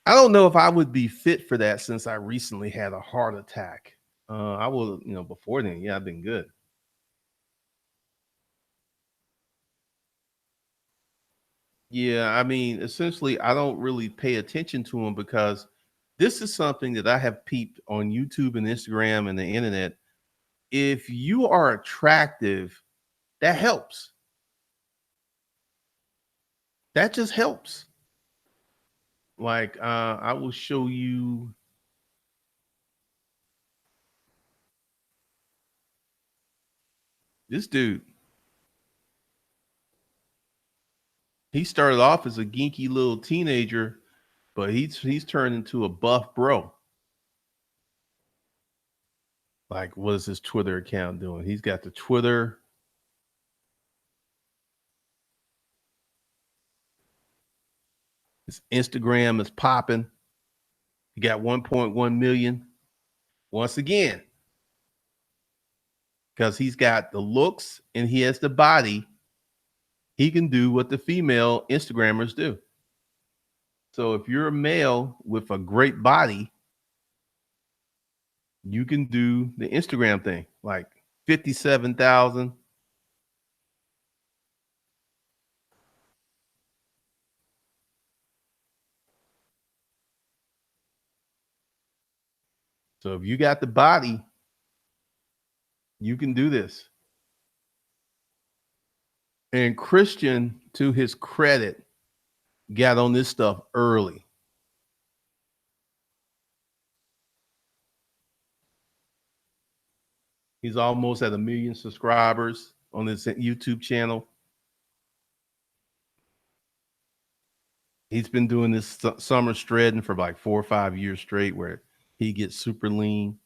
I don't know if I would be fit for that since I recently had a heart attack. I will, before then, yeah, I've been good. Yeah, I mean, essentially, I don't really pay attention to them because this is something that I have peeped on YouTube and Instagram and the internet. If you are attractive, that helps. That just helps. Like, I will show you this dude. He started off as a geeky little teenager, but he's turned into a buff bro. Like, what is his Twitter account doing? He's got the Twitter. His Instagram is popping. He got 1.1 million. Once again, because he's got the looks and he has the body, he can do what the female Instagrammers do. So if you're a male with a great body, you can do the Instagram thing, like 57,000. So if you got the body, you can do this. And Christian, to his credit, got on this stuff early. He's almost at 1 million subscribers on his YouTube channel. He's been doing this summer shredding for like 4 or 5 years straight, where he gets super lean.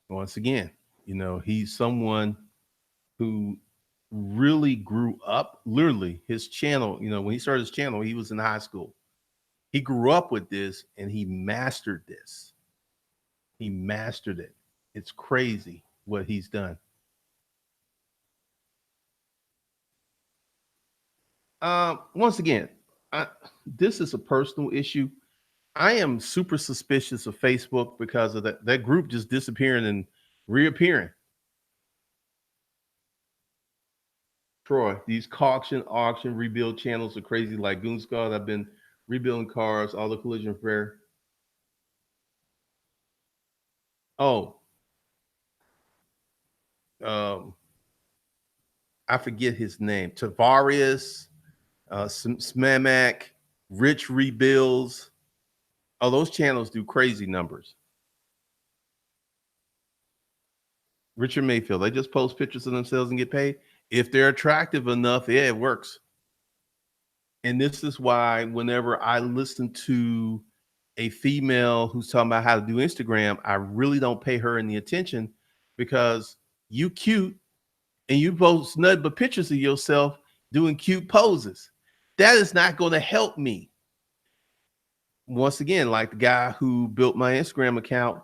Once again, he's someone who really grew up. Literally, his channel, when he started his channel, he was in high school. He grew up with this and he mastered this. He mastered it. It's crazy what he's done. Once again, this is a personal issue. I am super suspicious of Facebook because of that group just disappearing and reappearing. Troy, these auction, rebuild channels are crazy. Like Goon Squad, I've been rebuilding cars, all the collision repair. Oh, um, I forget his name. Tavarius, Smamak, Rich Rebuilds. Oh, those channels do crazy numbers. Richard Mayfield, they just post pictures of themselves and get paid. If they're attractive enough, yeah, it works. And this is why whenever I listen to a female who's talking about how to do Instagram, I really don't pay her any attention because you cute and you post nothing but pictures of yourself doing cute poses. That is not going to help me. Once again, like the guy who built my Instagram account,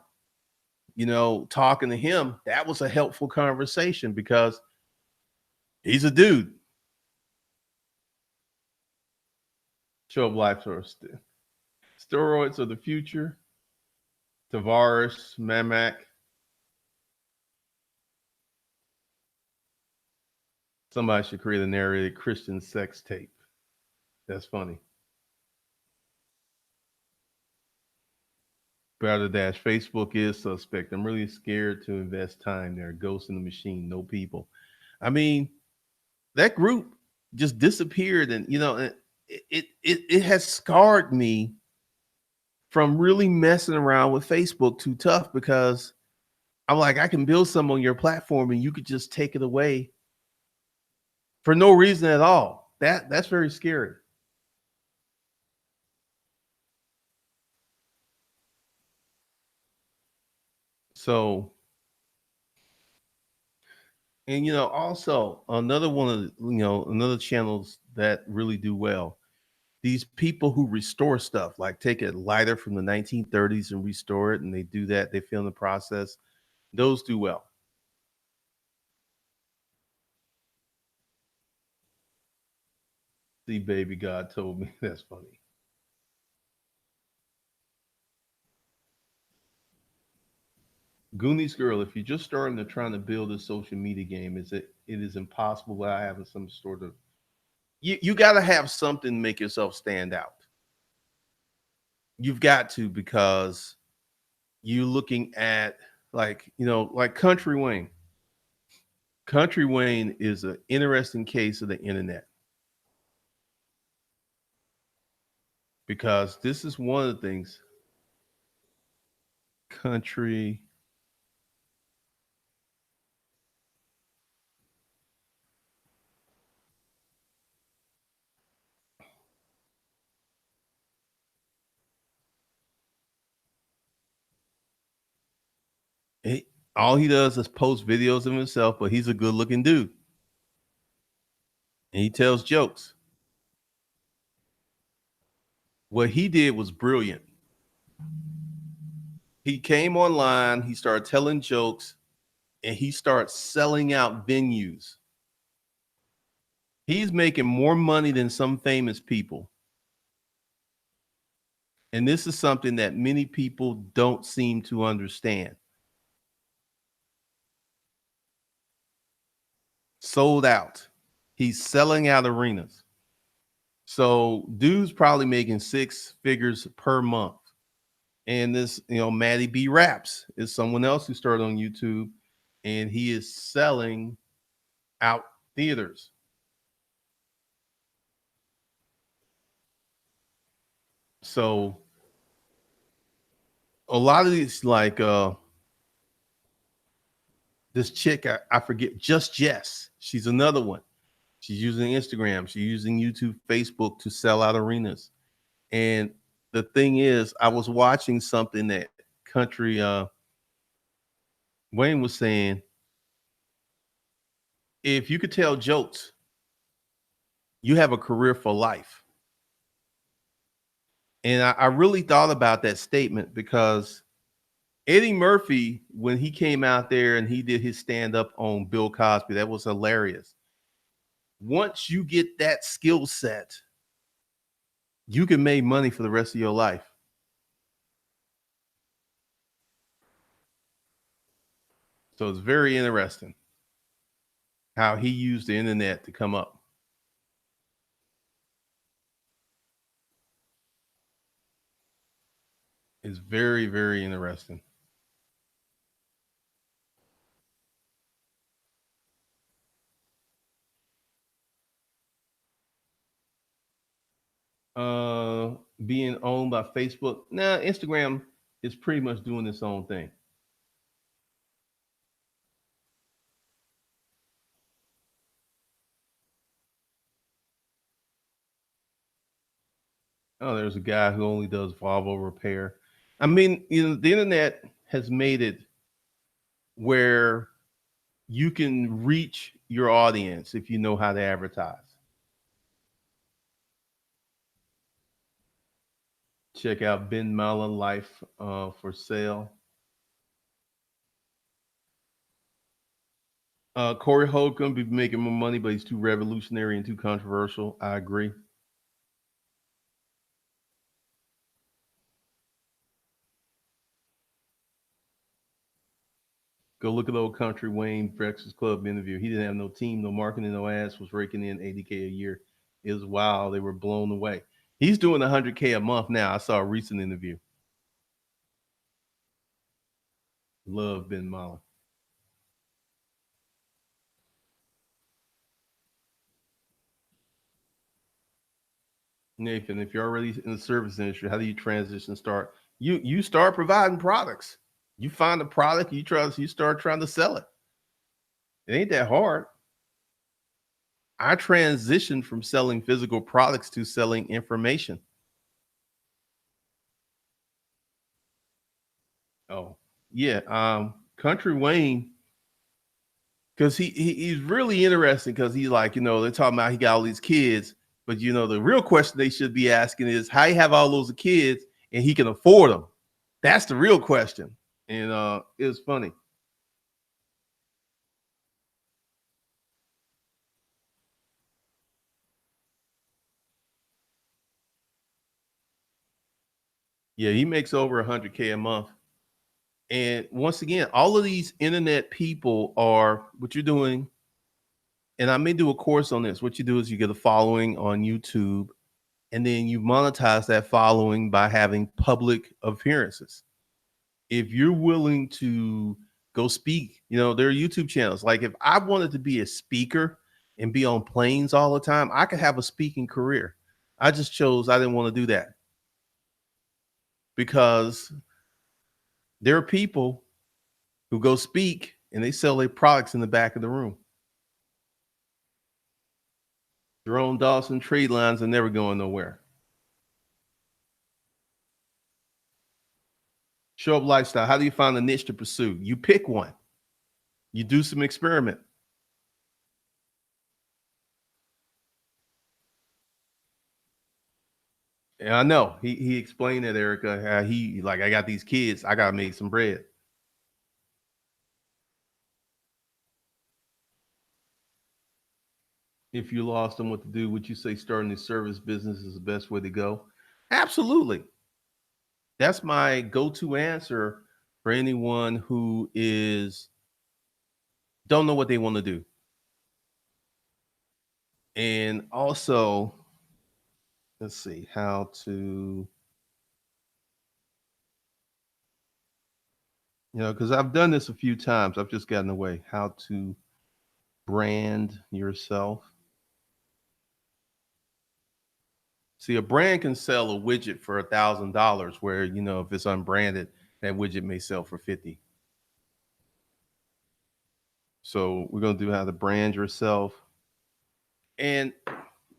talking to him, that was a helpful conversation because he's a dude. Show of life source. Steroids are the future. Tavares, Mamak. Somebody should create a narrated Christian sex tape. That's funny. Battle Dash, Facebook is suspect. I'm really scared to invest time there. Ghost in the machine, no people. I mean, that group just disappeared, and it has scarred me from really messing around with Facebook too tough because I'm like, I can build some on your platform and you could just take it away for no reason at all. That's very scary. So, and also another one of another channels that really do well. These people who restore stuff, like take a lighter from the 1930s and restore it, and they do that. They film the process. Those do well. See, baby, God told me. That's funny. Goonies girl, if you're just starting to trying to build a social media game, it is impossible without having some sort of you got to have something to make yourself stand out. You've got to because you're looking at like Country Wayne. Country Wayne is an interesting case of the internet because this is one of the things country he, all he does is post videos of himself, but he's a good looking dude and he tells jokes. What he did was brilliant. He came online, he started telling jokes, and he starts selling out venues. He's making more money than some famous people. And this is something that many people don't seem to understand. Sold out. He's selling out arenas. So dude's probably making six figures per month. And this, Maddie B Raps is someone else who started on YouTube and he is selling out theaters. So a lot of these this chick, I forget, Just Jess. She's another one. She's using Instagram. She's using YouTube, Facebook to sell out arenas. And the thing is, I was watching something that Country Wayne was saying. If you could tell jokes, you have a career for life. And I really thought about that statement because Eddie Murphy, when he came out there and he did his stand up on Bill Cosby, that was hilarious. Once you get that skill set, you can make money for the rest of your life. So it's very interesting how he used the internet to come up. It's very, very interesting. Uh, Being owned by Facebook. Now, Instagram is pretty much doing its own thing. Oh, there's a guy who only does Volvo repair. I mean, the internet has made it where you can reach your audience if you know how to advertise. Check out Ben Malin Life for Sale. Corey Holcomb be making more money, but he's too revolutionary and too controversial. I agree. Go look at old Country Wayne Breakfast Club interview. He didn't have no team, no marketing, no ads. Was raking in 80K a year. It was wild. They were blown away. He's doing 100K a month now. I saw a recent interview. Love Ben Malin. Nathan, if you're already in the service industry, how do you transition? Start you start providing products. You find a product, you start trying to sell it. It ain't that hard. I transitioned from selling physical products to selling information. Oh, yeah. Country Wayne, because he's really interesting because he's like, they're talking about he got all these kids, but the real question they should be asking is how you have all those kids and he can afford them. That's the real question. And it was funny. Yeah, he makes over 100K a month. And once again, all of these internet people are what you're doing. And I may do a course on this. What you do is you get a following on YouTube, and then you monetize that following by having public appearances. If you're willing to go speak, there are YouTube channels. Like if I wanted to be a speaker and be on planes all the time, I could have a speaking career. I just chose I didn't want to do that because there are people who go speak and they sell their products in the back of the room. Jerome Dawson trade lines are never going nowhere. Show up lifestyle. How do you find a niche to pursue? You pick one. You do some experiment. And I know he explained it, Erica, how he like I got these kids, I gotta make some bread. If you lost them what to do, would you say starting a service business is the best way to go? Absolutely. That's my go-to answer for anyone who is don't know what they want to do. And also, let's see how to, because I've done this a few times. I've just gotten away. How to brand yourself. See, a brand can sell a widget for $1,000, where if it's unbranded, that widget may sell for 50. So we're gonna do how to brand yourself. And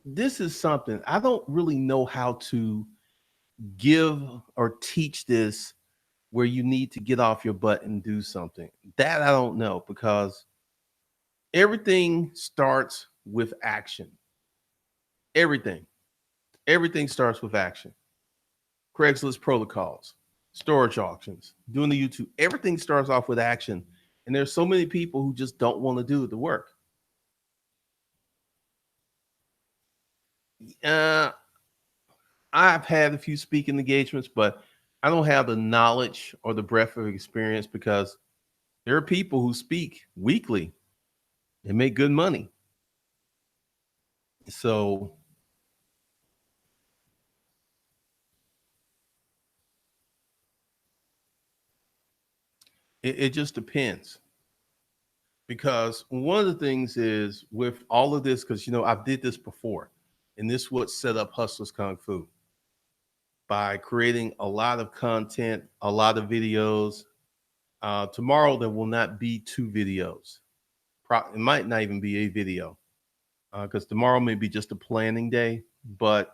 this is something I don't really know how to give or teach this where you need to get off your butt and do something. That I don't know because everything starts with action. Everything. Everything starts with action. Craigslist protocols, storage auctions, doing the YouTube, everything starts off with action. And there's so many people who just don't want to do the work. Uh, I've had a few speaking engagements, but I don't have the knowledge or the breadth of experience because there are people who speak weekly and make good money. So it just depends. Because one of the things is with all of this, because I did this before, and this what set up Hustlers Kung Fu by creating a lot of content, a lot of videos. Tomorrow there will not be two videos. It might not even be a video because tomorrow may be just a planning day. But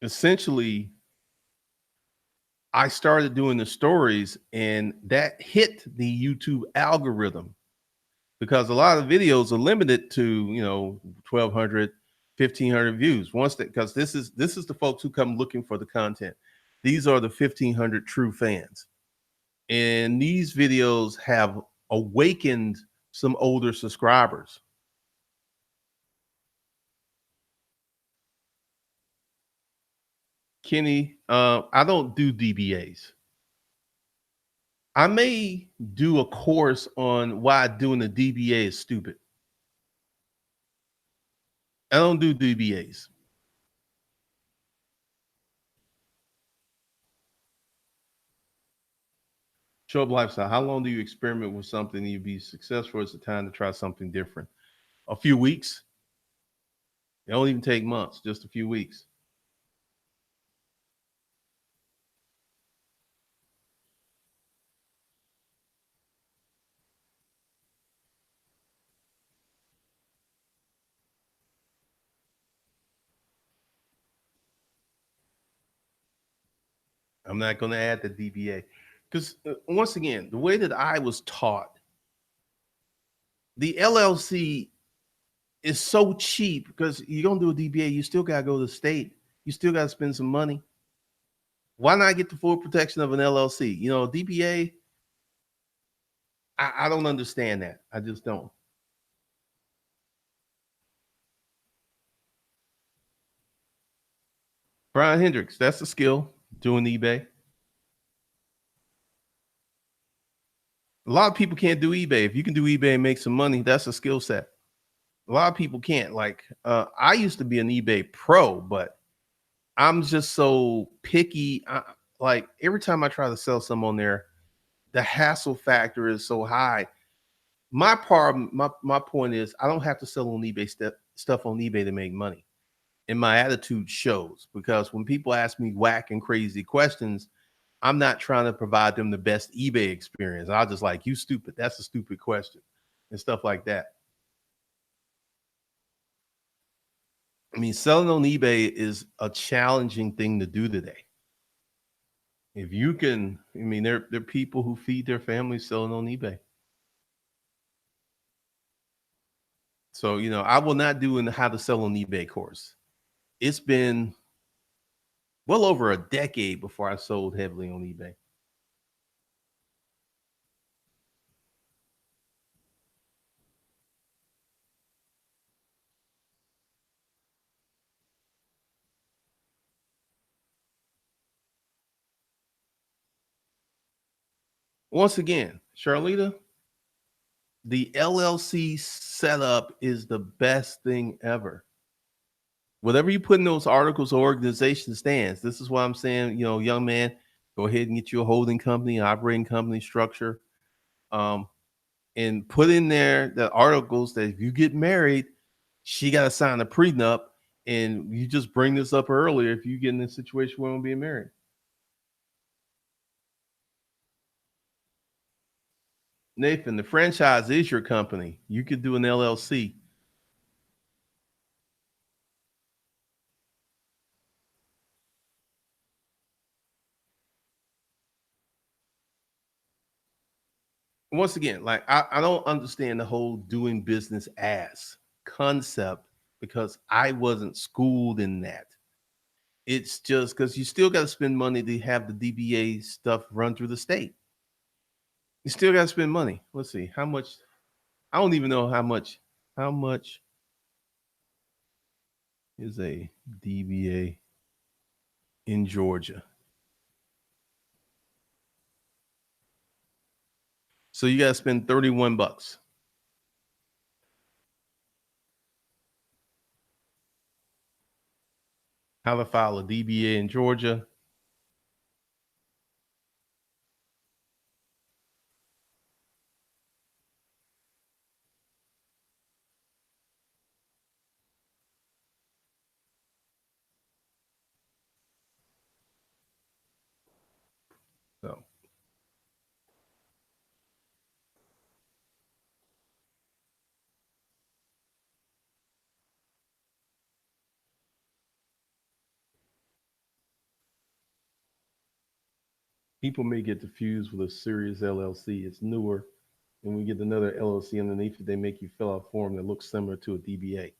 essentially, I started doing the stories, and that hit the YouTube algorithm because a lot of videos are limited to 1,200, 1,500 views. Once that, because this is the folks who come looking for the content. These are the 1,500 true fans, and these videos have awakened some older subscribers. Kenny, I don't do DBAs. I may do a course on why doing a DBA is stupid. I don't do DBAs. Show up lifestyle. How long do you experiment with something and you be successful? It's the time to try something different. A few weeks. It don't even take months, just a few weeks. I'm not going to add the DBA because once again, the way that I was taught, the LLC is so cheap because you're going to do a DBA, you still got to go to the state. You still got to spend some money. Why not get the full protection of an LLC? DBA, I don't understand that. I just don't. Brian Hendricks, that's the skill doing eBay. A lot of people can't do eBay. If you can do eBay and make some money, that's a skill set. A lot of people can't. Like, I used to be an eBay pro, but I'm just so picky. Like every time I try to sell some on there, the hassle factor is so high. My problem, my point is, I don't have to sell on eBay stuff on eBay to make money, and my attitude shows because when people ask me whack and crazy questions, I'm not trying to provide them the best eBay experience. I'll just like, you stupid. That's a stupid question, and stuff like that. I mean, selling on eBay is a challenging thing to do today. If you can, I mean, there are people who feed their families selling on eBay. So, I will not do an how to sell on eBay course. It's been well over a decade before I sold heavily on eBay. Once again, Charlita, the LLC setup is the best thing ever. Whatever you put in those articles or organization stands, this is why I'm saying, young man, go ahead and get you a holding company, operating company structure. Um, and put in there the articles that if you get married, she got to sign a prenup. And you just bring this up earlier if you get in a situation where I'm being married. Nathan, the franchise is your company. You could do an LLC. Once again, like I don't understand the whole doing business as concept because I wasn't schooled in that. It's just because you still got to spend money to have the DBA stuff run through the state. You still got to spend money. Let's see how much. I don't even know how much. How much is a DBA in Georgia? So you got to spend $31. How to file a DBA in Georgia? So people may get confused with a serious LLC. It's newer, and we get another LLC underneath it. They make you fill out a form that looks similar to a DBA.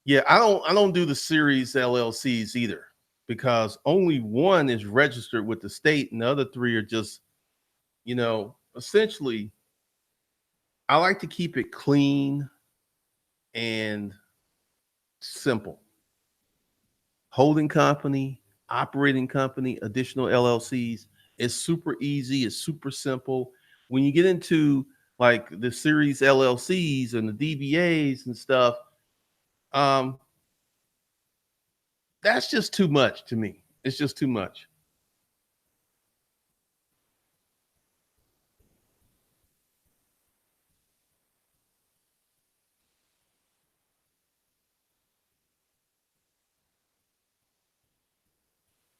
Yeah, I don't do the series LLCs either because only one is registered with the state, and the other three are just, essentially. I like to keep it clean and simple. Holding company, operating company, additional LLCs. It's super easy. It's super simple. When you get into like the series LLCs and the DBAs and stuff, um, that's just too much to me. It's just too much.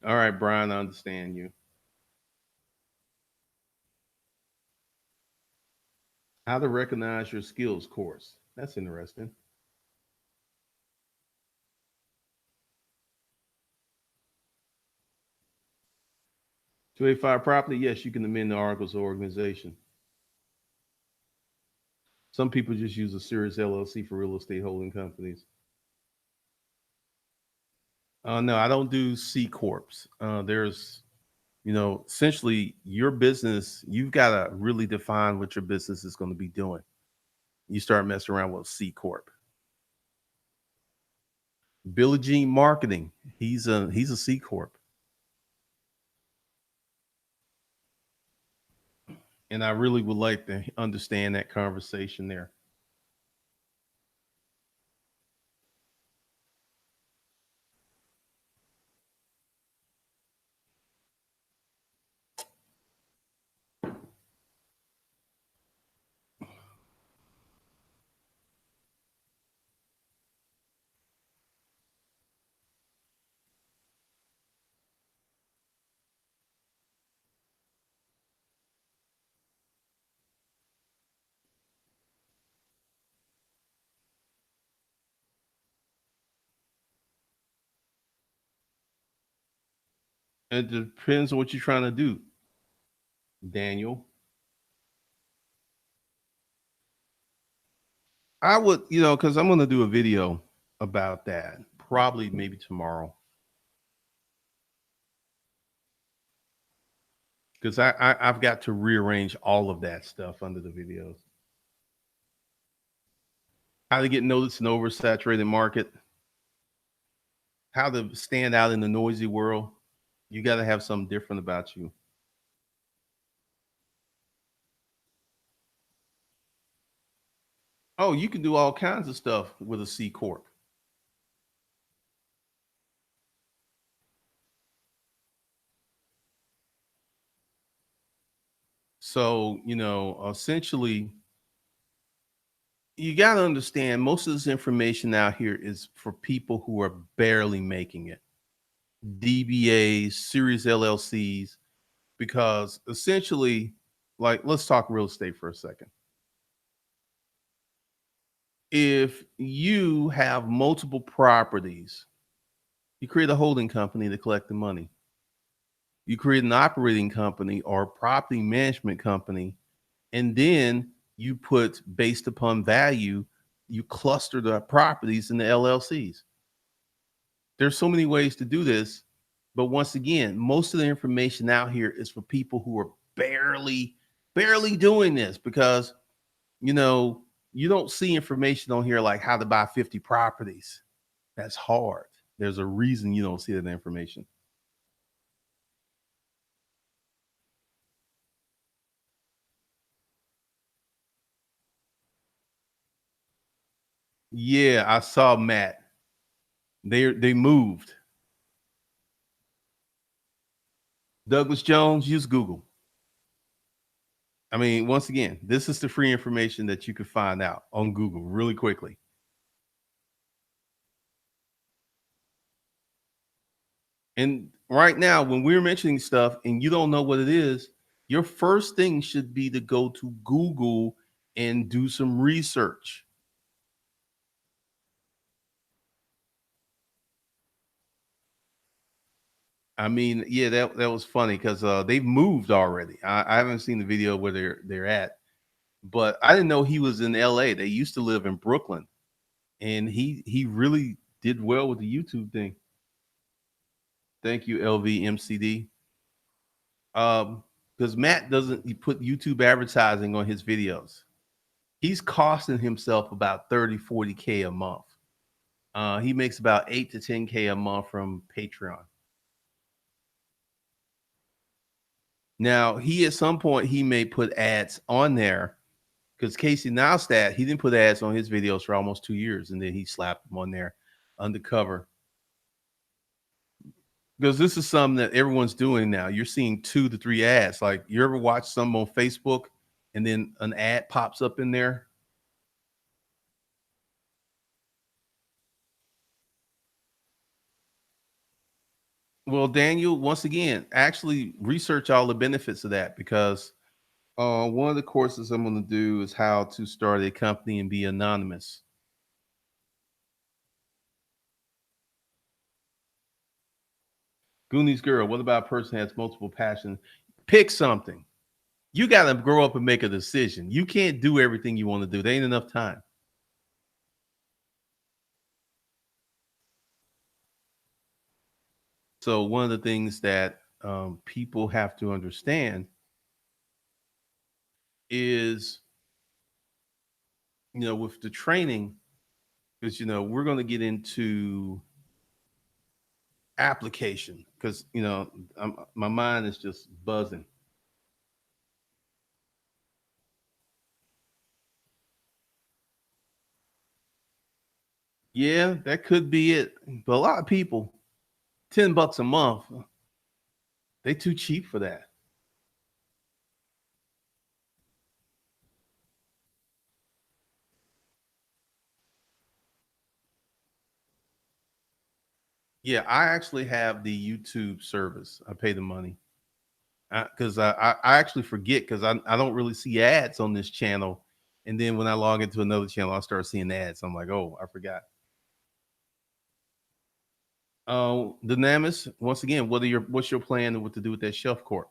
All right, Brian, I understand you. How to recognize your skills course. That's interesting. 285 property. Yes, you can amend the articles of organization. Some people just use a serious LLC for real estate holding companies. No, I don't do C corps. There's, essentially your business. You've got to really define what your business is going to be doing. You start messing around with C corp. Billie Jean Marketing. He's a C corp. And I really would like to understand that conversation there. It depends on what you're trying to do, Daniel. I would, because I'm going to do a video about that probably maybe tomorrow. Because I've got to rearrange all of that stuff under the videos. How to get noticed in an oversaturated market, how to stand out in the noisy world. You got to have something different about you. Oh, you can do all kinds of stuff with a C Corp. So, essentially, you got to understand most of this information out here is for people who are barely making it. DBAs, series LLCs, because essentially, like, let's talk real estate for a second. If you have multiple properties, you create a holding company to collect the money. You create an operating company or property management company, and then you put based upon value, you cluster the properties in the LLCs. There's so many ways to do this, but once again, most of the information out here is for people who are barely doing this because you know you don't see information on here like how to buy 50 properties. That's hard. There's a reason you don't see that information. Yeah, I saw Matt. They moved. Douglas Jones, use Google. I mean, once again, this is the free information that you can find out on Google really quickly. And right now, when we're mentioning stuff and you don't know what it is, your first thing should be to go to Google and do some research. I mean, yeah, that was funny because they've moved already. I haven't seen the video where they're at, but I didn't know he was in LA. They used to live in Brooklyn, and he really did well with the YouTube thing. Thank you, LVMCD. Because Matt doesn't he put YouTube advertising on his videos. He's costing himself about 30, 40K a month. He makes about 8 to 10K a month from Patreon. Now, he at some point he may put ads on there because Casey Neistat, he didn't put ads on his videos for almost 2 years, and then he slapped them on there undercover. Because this is something that everyone's doing now. You're seeing 2 to 3 ads. Like you ever watch some on Facebook and then an ad pops up in there? Well, Daniel, once again, actually research all the benefits of that because one of the courses I'm going to do is how to start a company and be anonymous. Goonies girl, what about a person who has multiple passions? Pick something. You got to grow up and make a decision. You can't do everything you want to do. There ain't enough time. So one of the things that people have to understand is, with the training, is we're going to get into application because my mind is just buzzing. Yeah, that could be it. But a lot of people, $10 a month, they too cheap for that. Yeah, I actually have the YouTube service. I pay the money because I actually forget because I don't really see ads on this channel. And then when I log into another channel, I start seeing ads. I'm like, oh, I forgot. Dynamis, once again, what's your plan and what to do with that shelf court?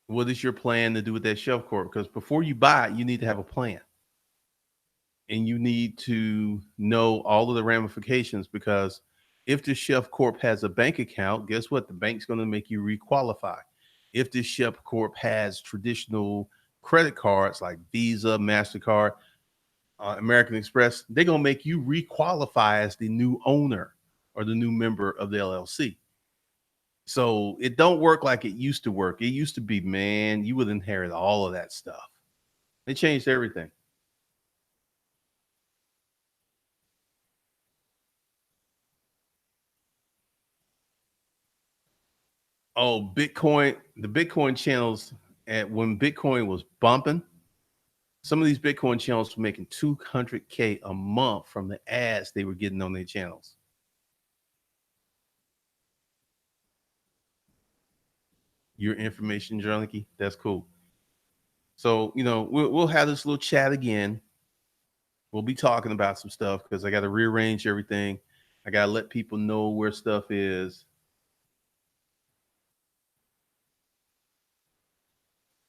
What is your plan to do with that shelf court? Because before you buy it, you need to have a plan. And you need to know all of the ramifications because if the chef corp has a bank account, guess what? The bank's going to make you requalify. If the chef corp has traditional credit cards like Visa, MasterCard, American Express, they're going to make you requalify as the new owner or the new member of the LLC. So it don't work like it used to work. It used to be, man, you would inherit all of that stuff. They changed everything. Oh, Bitcoin, the Bitcoin channels at when Bitcoin was bumping, some of these Bitcoin channels were making 200K a month from the ads they were getting on their channels. Your information junkie, that's cool. So, we'll have this little chat again. We'll be talking about some stuff because I got to rearrange everything. I got to let people know where stuff is.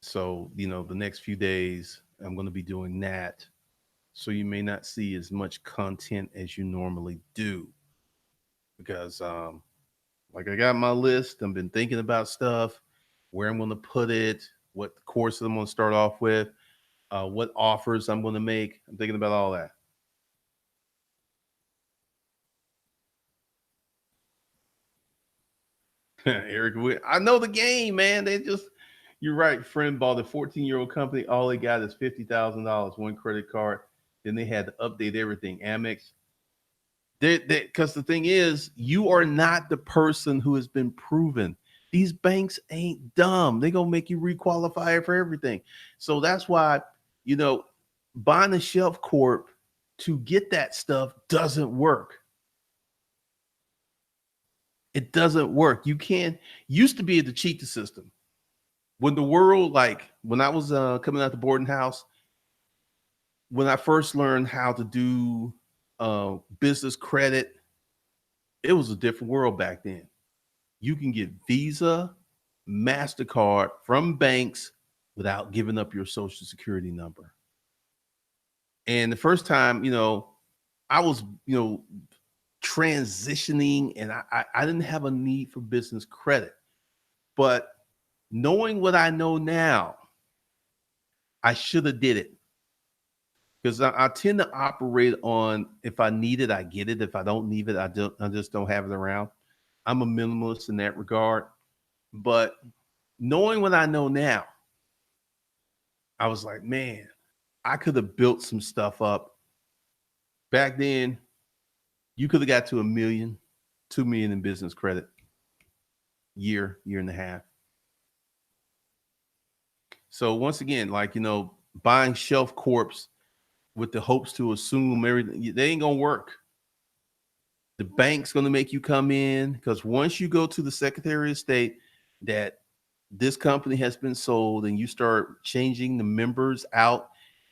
So, the next few days, I'm going to be doing that. So you may not see as much content as you normally do because like I got my list. I've been thinking about stuff, where I'm going to put it, what courses I'm going to start off with, what offers I'm going to make. I'm thinking about all that. Eric, I know the game, man. You're right. Friend bought a 14-year-old company. All they got is $50,000, one credit card. Then they had to update everything. Amex. Because the thing is, you are not the person who has been proven. These banks ain't dumb. They're gonna make you requalify for everything. So that's why, you know, buying a shelf corp to get that stuff doesn't work. It doesn't work. You can't used to be able to cheat the system. When the world, like when I was coming out the boarding house, when I first learned how to do business credit, it was a different world back then. You can get Visa, MasterCard from banks without giving up your social security number. And the first time, I was, transitioning and I didn't have a need for business credit. But knowing what I know now, I should have did it. Because I tend to operate on if I need it, I get it. If I don't need it, I just don't have it around. I'm a minimalist in that regard. But knowing what I know now, I was like, man, I could have built some stuff up. Back then, you could have got to a million, 2 million in business credit, year and a half. So once again, like, buying shelf corps with the hopes to assume everything, they ain't gonna work. The bank's gonna make you come in because once you go to the Secretary of State that this company has been sold and you start changing the members out.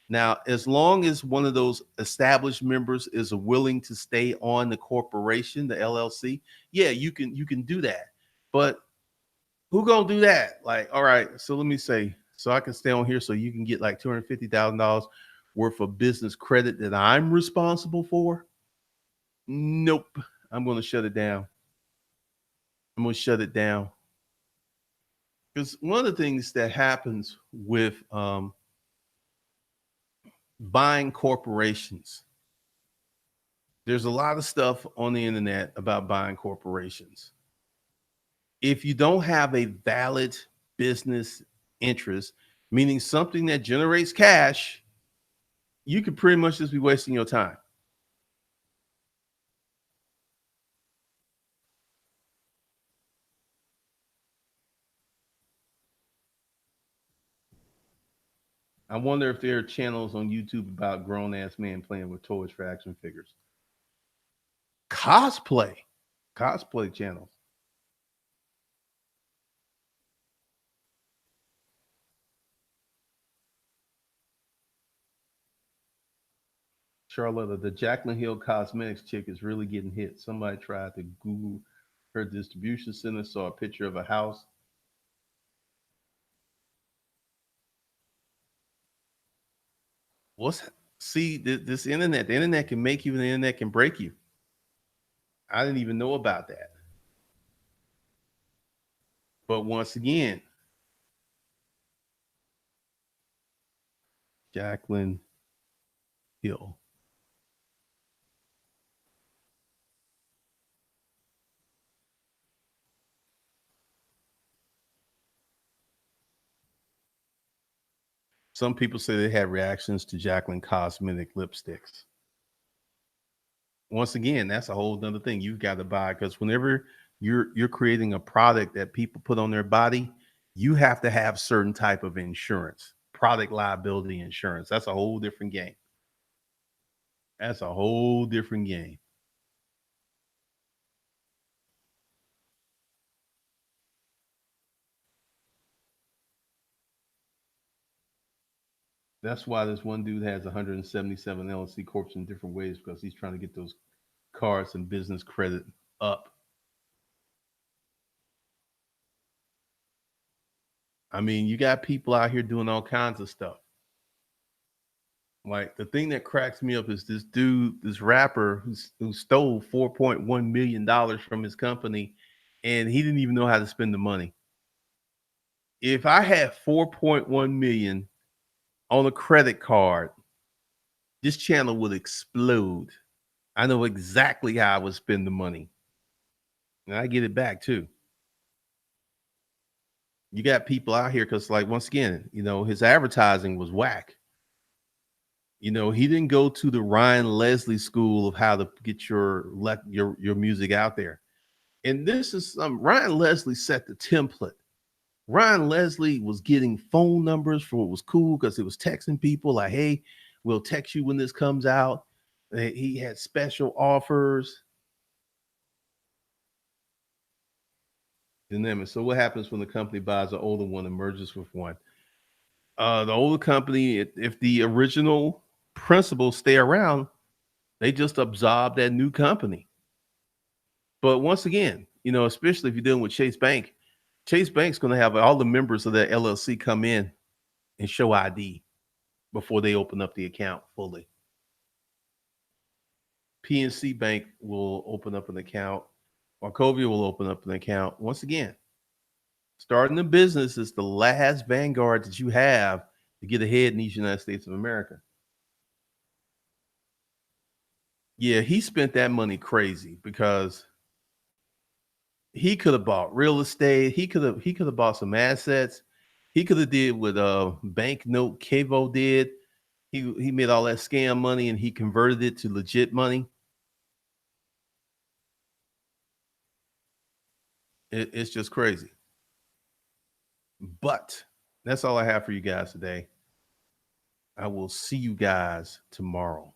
Now, as long as one of those established members is willing to stay on the corporation, the LLC, yeah, you can do that. But who gonna do that? Like, all right, so let me say, so I can stay on here so you can get like $250,000 worth of business credit that I'm responsible for? Nope. I'm gonna shut it down. I'm gonna shut it down. Because one of the things that happens with buying corporations, there's a lot of stuff on the internet about buying corporations. If you don't have a valid business interest, meaning something that generates cash, You could pretty much just be wasting your time. I wonder if there are channels on YouTube about grown ass men playing with toys for action figures. Cosplay channels. Charlotta, the Jaclyn Hill Cosmetics chick is really getting hit. Somebody tried to Google her distribution center, saw a picture of a house. What's See this internet? The internet can make you, and the internet can break you. I didn't even know about that. But once again, Jaclyn Hill. Some people say they had reactions to Jaclyn cosmetic lipsticks. Once again, that's a whole other thing you've got to buy, because whenever you're creating a product that people put on their body, you have to have certain type of insurance, product liability insurance. That's a whole different game. That's a whole different game. That's why this one dude has 177 LLC corps in different ways, because he's trying to get those cards and business credit up. I mean, you got people out here doing all kinds of stuff. Like, the thing that cracks me up is this dude, this rapper who stole $4.1 million from his company, and he didn't even know how to spend the money. If I had 4.1 million on a credit card, this channel would explode. I know exactly how I would spend the money, and I get it back too. You got people out here because, like, once again, his advertising was whack. He didn't go to the Ryan Leslie school of how to get your music out there. And this is Ryan Leslie set the template. Ryan Leslie was getting phone numbers for what was cool, because it was texting people like, "Hey, we'll text you when this comes out." He had special offers. And so what happens when the company buys an older one and merges with one? The older company, if the original principals stay around, they just absorb that new company. But once again, especially if you're dealing with Chase Bank's going to have all the members of that LLC come in and show ID before they open up the account fully. PNC Bank will open up an account. Wachovia will open up an account. Once again, starting a business is the last vanguard that you have to get ahead in these United States of America. Yeah, he spent that money crazy, because he could have bought real estate. He could have bought some assets. He could have did what Banknote Cavo did. He made all that scam money and he converted it to legit money. It's just crazy. But that's all I have for you guys today. I will see you guys tomorrow.